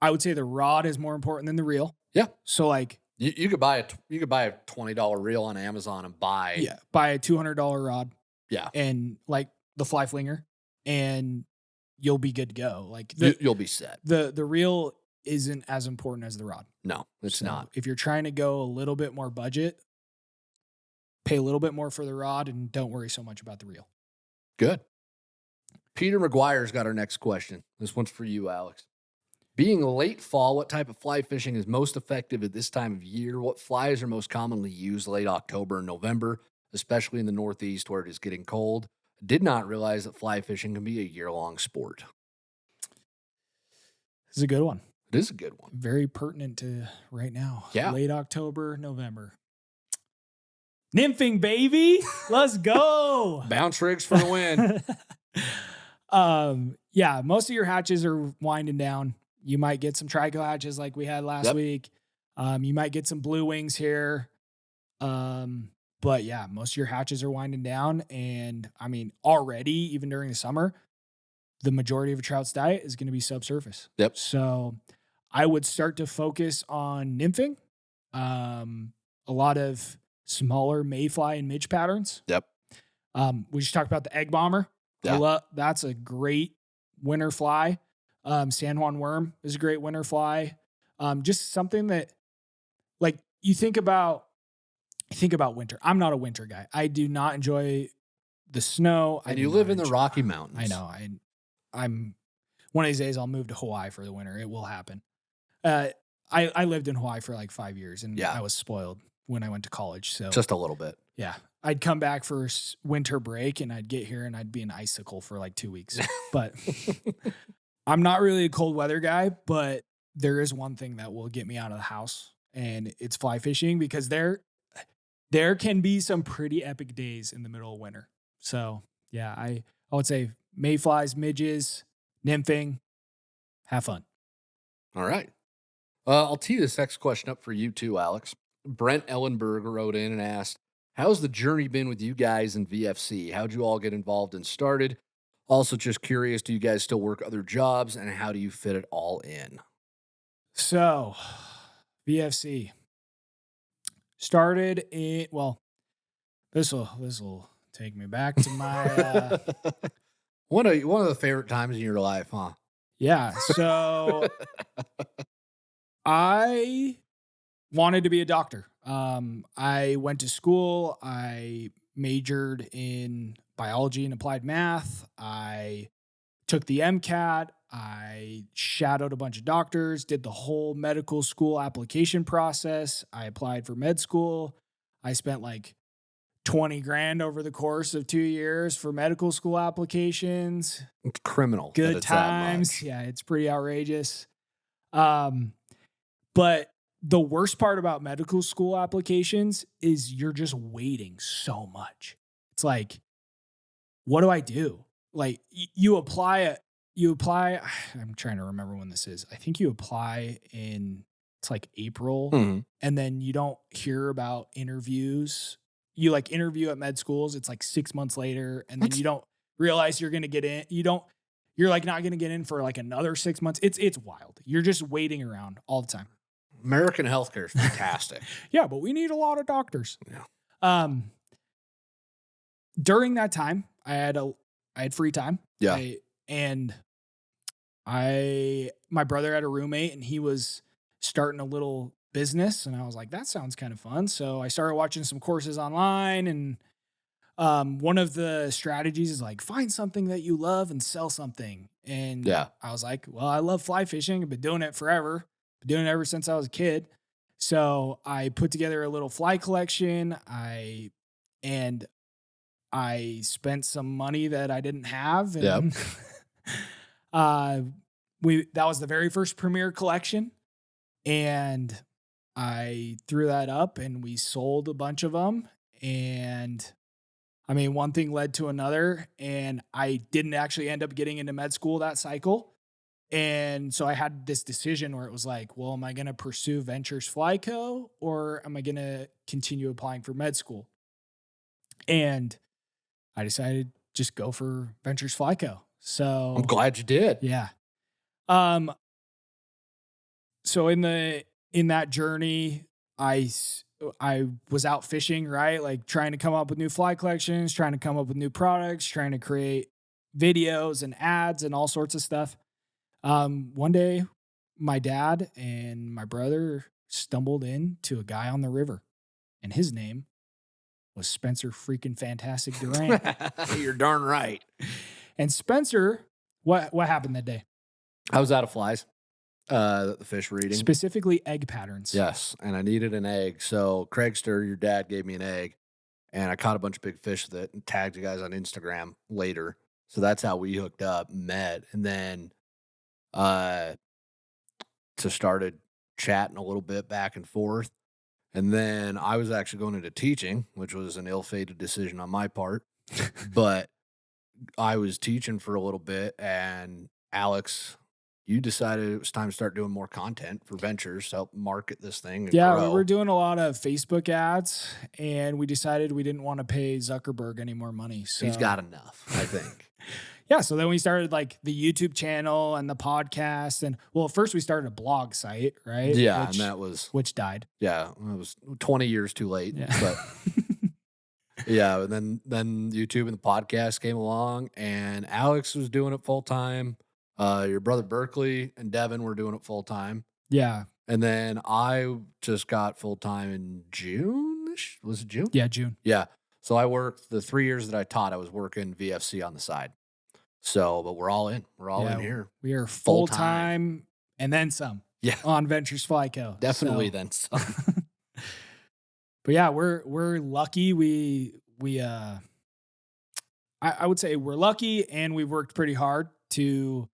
I would say the rod is more important than the reel. Yeah. So like you could buy a $20 reel on Amazon and buy a $200 rod. Yeah. And like the fly flinger, and you'll be good to go. Like you'll be set. The reel isn't as important as the rod. No, it's not. If you're trying to go a little bit more budget, pay a little bit more for the rod and don't worry so much about the reel. Good. Peter McGuire's got our next question. This one's for you, Alex. Being late fall, what type of fly fishing is most effective at this time of year? What flies are most commonly used late October and November, especially in the Northeast where it is getting cold? Did not realize that fly fishing can be a year-long sport. This is a good one. It is a good one. Very pertinent to right now. Yeah. Late October, November. Nymphing, baby. Let's go. Bounce rigs for the win. Yeah, most of your hatches are winding down. You might get some trico hatches like we had last week. You might get some blue wings here. But yeah, most of your hatches are winding down. And I mean, already, even during the summer, the majority of a trout's diet is going to be subsurface. Yep. So I would start to focus on nymphing. A lot of smaller mayfly and midge patterns. Yep. We just talked about the egg bomber. Yeah. That's a great winter fly. San Juan worm is a great winter fly. Just something that, like, you think about winter. I'm not a winter guy. I do not enjoy the snow. And you live in the Rocky Mountains. I know. I'm one of these days I'll move to Hawaii for the winter. It will happen. I lived in Hawaii for like 5 years, and I was spoiled when I went to college. So just a little bit. Yeah. I'd come back for winter break and I'd get here and I'd be an icicle for like 2 weeks. But I'm not really a cold weather guy, but there is one thing that will get me out of the house, and it's fly fishing, because there can be some pretty epic days in the middle of winter. So yeah, I would say mayflies, midges, nymphing, have fun. All right. I'll tee this next question up for you too, Alex. Brent Ellenberg wrote in and asked, how's the journey been with you guys in VFC? How'd you all get involved and started? Also, just curious, do you guys still work other jobs, and how do you fit it all in? So, VFC started in, well, this will take me back to my one of the favorite times in your life, huh? Yeah. So I wanted to be a doctor. I went to school. I majored in biology and applied math. I took the MCAT. I shadowed a bunch of doctors, did the whole medical school application process. I applied for med school. I spent like 20 grand over the course of 2 years for medical school applications. It's criminal. Good times. Yeah, it's pretty outrageous. But the worst part about medical school applications is you're just waiting so much. It's like, what do I do? Like you apply, I'm trying to remember when this is. I think you apply in, it's like April, and then you don't hear about interviews. You like interview at med schools. It's like 6 months later, and then you don't realize you're going to get in. You're like not going to get in for like another 6 months. It's wild. You're just waiting around all the time. American healthcare is fantastic. Yeah, but we need a lot of doctors. Yeah. During that time, I had free time. Yeah. My brother had a roommate, and he was starting a little business, and I was like, that sounds kind of fun. So I started watching some courses online, and one of the strategies is like, find something that you love and sell something. And I was like, well, I love fly fishing. I've been doing it forever. Been doing it ever since I was a kid. So I put together a little fly collection. I spent some money that I didn't have. And that was the very first Premier collection. And I threw that up, and we sold a bunch of them. And I mean, one thing led to another, and I didn't actually end up getting into med school that cycle. And so I had this decision where it was like, well, am I going to pursue Ventures Flyco or am I going to continue applying for med school? And I decided just go for Ventures Flyco. So I'm glad you did. yeah. Um, so in that journey, I was out fishing, right? Like trying to come up with new fly collections, trying to come up with new products, trying to create videos and ads and all sorts of stuff. One day, my dad and my brother stumbled into a guy on the river, and his name was Spencer freaking Fantastic Durant. You're darn right. And Spencer, what happened that day? I was out of flies that the fish were eating. Specifically egg patterns. Yes, and I needed an egg. So Craigster, your dad, gave me an egg, and I caught a bunch of big fish with it and tagged you guys on Instagram later. So that's how we hooked up, met, and then to started chatting a little bit back and forth. And then I was actually going into teaching, which was an ill-fated decision on my part. But I was teaching for a little bit, and Alex, you decided it was time to start doing more content for Ventures to help market this thing. And Yeah, grow. we were doing a lot of Facebook ads, and we decided we didn't want to pay Zuckerberg any more money. So He's got enough, I think. yeah, so then we started like the YouTube channel and the podcast, and well, first we started a blog site, right? Yeah, and that was which died. Yeah, it was 20 years too late. Yeah. But yeah, and then YouTube and the podcast came along, and Alex was doing it full time. Your brother Berkeley and Devin were doing it full time. Yeah. And then I just got full time in June. Was it June? Yeah, June. Yeah. So I worked the 3 years that I taught. I was working VFC on the side. So, but we're all in. We're all in here. We are full time and then some. Yeah. On Ventures Flyco. Definitely then some. But yeah, we're lucky. I would say we're lucky, and we've worked pretty hard to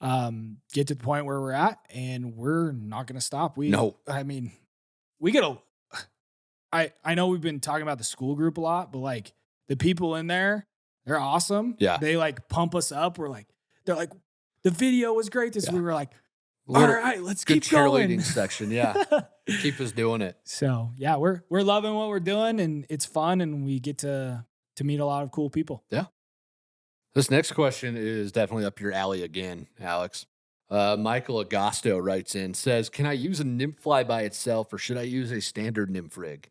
get to the point where we're at, and we're not going to stop. I mean, we get I know we've been talking about the school group a lot, but like the people in there, they're awesome. Yeah. They like pump us up. They're like, the video was great. We were like, all right, let's good keep going. cheerleading section. Yeah. Keep us doing it. So yeah, we're loving what we're doing, and it's fun, and we get to meet a lot of cool people. Yeah. This next question is definitely up your alley again, Alex. Michael Agosto writes in, says, can I use a nymph fly by itself, or should I use a standard nymph rig?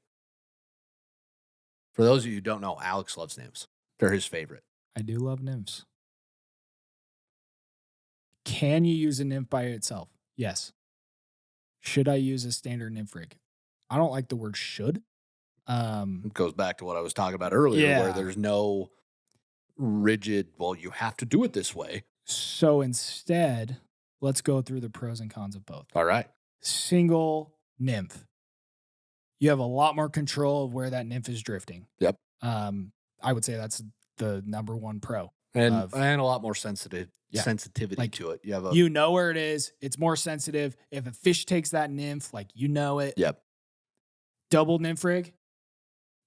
For those of you who don't know, Alex loves nymphs. They're his favorite. I do love nymphs. Can you use a nymph by itself? Yes. Should I use a standard nymph rig? I don't like the word should. It goes back to what I was talking about earlier, where there's no rigid, well, you have to do it this way. So instead, let's go through the pros and cons of both. All right. Single nymph. You have a lot more control of where that nymph is drifting. Yep. I would say that's the number one pro. And a lot more sensitivity like, to it. You know where it is. It's more sensitive. If a fish takes that nymph, like, you know it. Yep. Double nymph rig.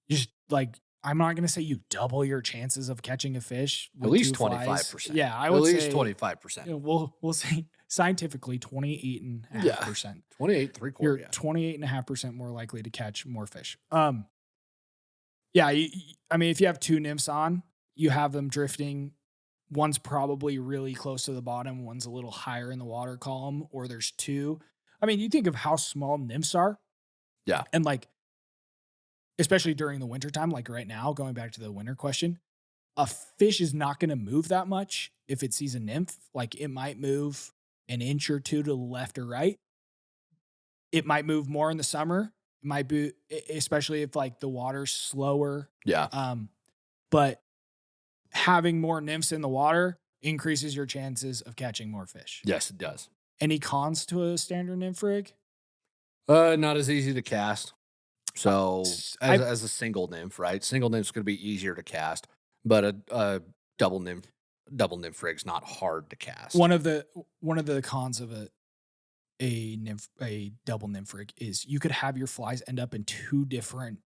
You just like, I'm not going to say you double your chances of catching a fish. At least 25%. Yeah, I would say. At least 25%. We'll say scientifically 28.5%. 28, 3/4. You're 28.5% more likely to catch more fish. Yeah, I mean, if you have two nymphs on, you have them drifting. One's probably really close to the bottom. One's a little higher in the water column, or there's two. I mean, you think of how small nymphs are. Yeah. And like, especially during the wintertime, like right now, going back to the winter question, a fish is not going to move that much if it sees a nymph. Like, it might move an inch or two to the left or right. It might move more in the summer. It might be, especially if like the water's slower. Yeah. But having more nymphs in the water increases your chances of catching more fish. Yes, it does. Any cons to a standard nymph rig? Not as easy to cast. So as a single nymph, right? Single nymph's going to be easier to cast, but a double nymph rig's not hard to cast. One of the cons of a double nymph rig is you could have your flies end up in two different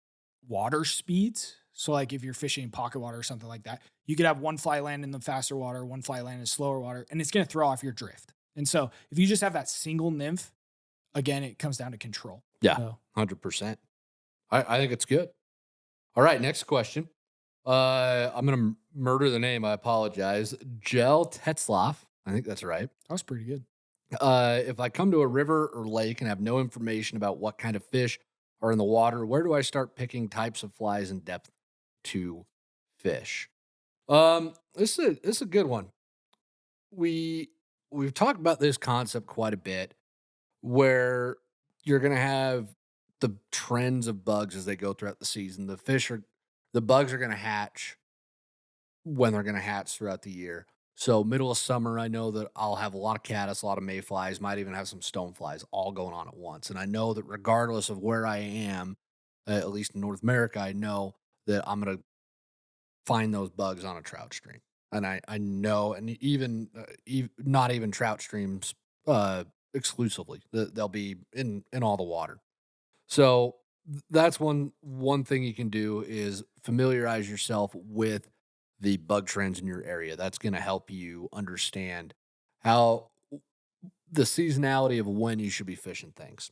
water speeds. So like if you're fishing in pocket water or something like that, you could have one fly land in the faster water, one fly land in slower water, and it's going to throw off your drift. And so if you just have that single nymph, again, it comes down to control. Yeah, So 100%. I think it's good. All right, next question. I'm going to murder the name. I apologize. Gel Tetzloff. I think that's right. that was pretty good. If I come to a river or lake and have no information about what kind of fish are in the water, where do I start picking types of flies and depth to fish? This is a good one. We've talked about this concept quite a bit, where you're gonna have the trends of bugs as they go throughout the season. The bugs are gonna hatch when they're gonna hatch throughout the year. So middle of summer, I know that I'll have a lot of caddis, a lot of mayflies, might even have some stoneflies all going on at once. And I know that regardless of where I am, at least in North America, I know that I'm gonna find those bugs on a trout stream. And I know, and even not even trout streams exclusively, they'll be in all the water. So that's one thing you can do is familiarize yourself with the bug trends in your area. That's going to help you understand how the seasonality of when you should be fishing things.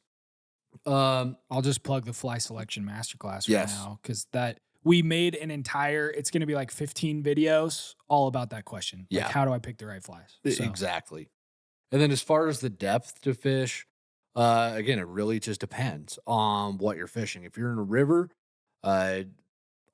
I'll just plug the fly selection masterclass right Yes. now because that we made an entire. It's going to be like 15 videos all about that question. Like, Yeah. how do I pick the right flies? So, Exactly. And then as far as the depth to fish, again, it really just depends on what you're fishing. If you're in a river, uh,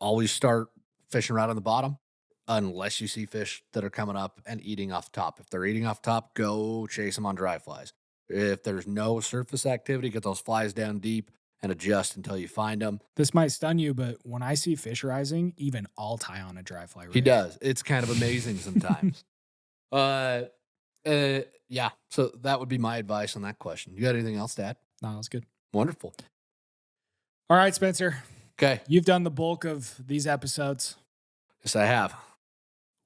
always start fishing right on the bottom, unless you see fish that are coming up and eating off top. If they're eating off top, go chase them on dry flies. If there's no surface activity, get those flies down deep and adjust until you find them. this might stun you, but when I see fish rising, even I'll tie on a dry fly rig. He does. It's kind of amazing sometimes. Yeah. So that would be my advice on that question. You got anything else to add? No, that's good. Wonderful. All right, Spencer. Okay. You've done the bulk of these episodes. Yes, I have.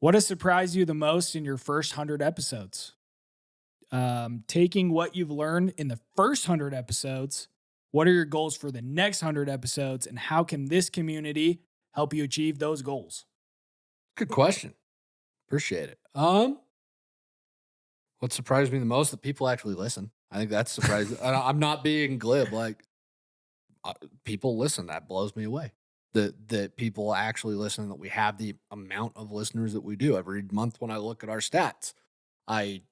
What has surprised you the most in your first 100 episodes? Taking what you've learned in the first 100 episodes, what are your goals for the next 100 episodes, and how can this community help you achieve those goals? Good question. Appreciate it. What surprised me the most that people actually listen. I think that's surprising. I'm not being glib. Like people listen. That blows me away. That people actually listen. That we have the amount of listeners that we do every month. When I look at our stats, I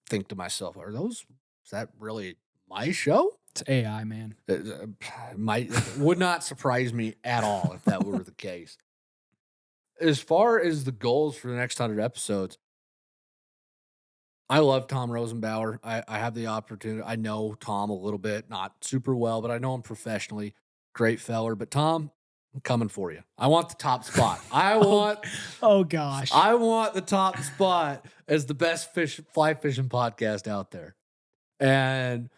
think to myself, is that really my show? It's AI, man. Would not surprise me at all if that were the case. As far as the goals for the next 100 episodes, I love Tom Rosenbauer. I have the opportunity. I know Tom a little bit, not super well, but I know him professionally. Great feller. But Tom, I'm coming for you. I want the top spot. Oh gosh. I want the top spot as the best fly fishing podcast out there. And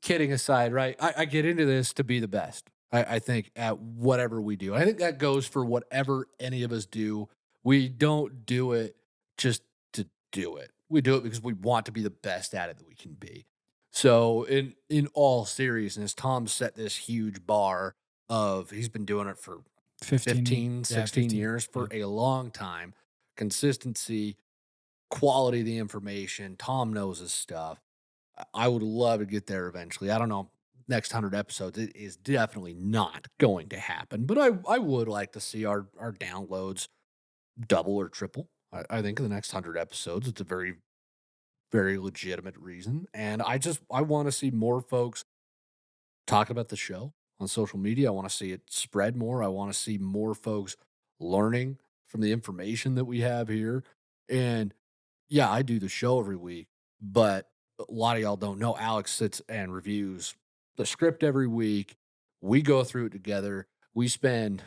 kidding aside, right? I get into this to be the best. I think at whatever we do. I think that goes for whatever any of us do. We don't do it just to do it. We do it because we want to be the best at it that we can be. So in all seriousness, Tom set this huge bar of he's been doing it for 16 years for a long time. Consistency, quality of the information. Tom knows his stuff. I would love to get there eventually. I don't know. Next 100 episodes, it is definitely not going to happen. But I would like to see our downloads double or triple. I think in the next 100 episodes, it's a very, very legitimate reason. And I want to see more folks talk about the show on social media. I want to see it spread more. I want to see more folks learning from the information that we have here. And yeah, I do the show every week, but a lot of y'all don't know Alex sits and reviews the script every week. We go through it together. We spend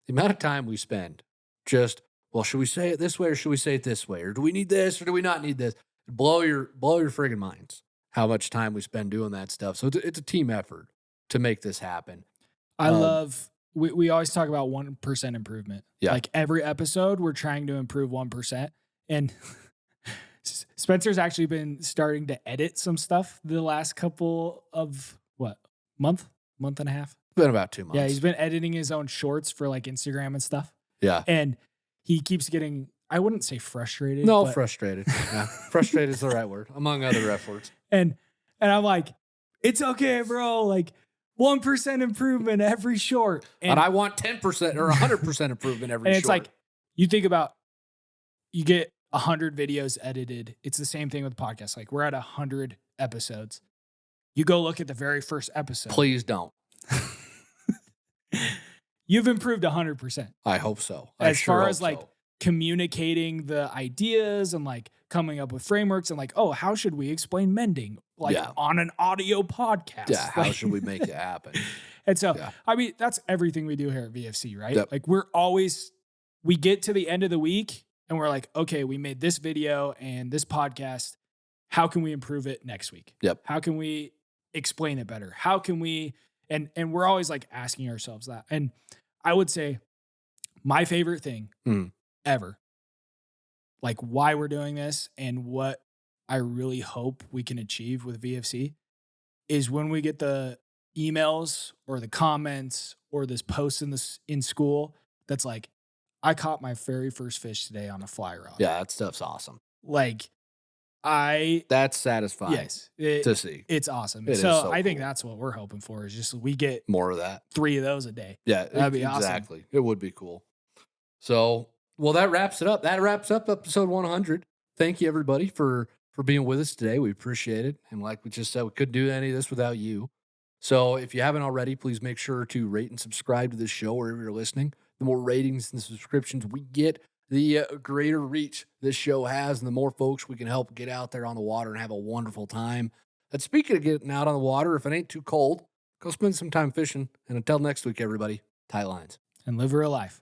the amount of time we spend just, well, should we say it this way or should we say it this way? Or do we need this or do we not need this? Blow your friggin' minds how much time we spend doing that stuff. So it's a team effort to make this happen. I love, we always talk about 1% improvement. Yeah. Like every episode, we're trying to improve 1%. And Spencer's actually been starting to edit some stuff the last couple of month and a half. been about 2 months. Yeah, he's been editing his own shorts for like Instagram and stuff. Yeah. And he keeps getting, I wouldn't say frustrated. No, but, frustrated. Yeah. Frustrated is the right word, among other F words. And I'm like, it's okay, bro. Like 1% improvement every short. And I want 10% or 100% improvement every short. And it's like, you think about, you get 100 videos edited. It's the same thing with podcasts. Like we're at 100 episodes. You go look at the very first episode. Please don't. You've improved 100%. I hope so. As far as like communicating the ideas and like coming up with frameworks and like, oh, how should we explain mending? Like on an audio podcast. Yeah. How like, should we make it happen? And so, I mean, that's everything we do here at VFC, right? Yep. Like we get to the end of the week and we're like, okay, we made this video and this podcast. How can we improve it next week? Yep. How can we explain it better? How can we, and we're always like asking ourselves that. And I would say my favorite thing ever, like why we're doing this and what I really hope we can achieve with VFC is when we get the emails or the comments or this post in school that's like, I caught my very first fish today on a fly rod. Yeah, that stuff's awesome. Like that's satisfying. Yes, to see. It's awesome. It so I think that's what we're hoping for is just we get more of that. 3 of those a day. Yeah, that'd be awesome. Exactly. It would be cool. So, well, that wraps it up. That wraps up episode 100. Thank you, everybody, for being with us today. We appreciate it. And like we just said, we couldn't do any of this without you. So if you haven't already, please make sure to rate and subscribe to this show wherever you're listening. The more ratings and subscriptions we get, the greater reach this show has, and the more folks we can help get out there on the water and have a wonderful time. And speaking of getting out on the water, if it ain't too cold, go spend some time fishing. And until next week, everybody, tight lines. And live real life.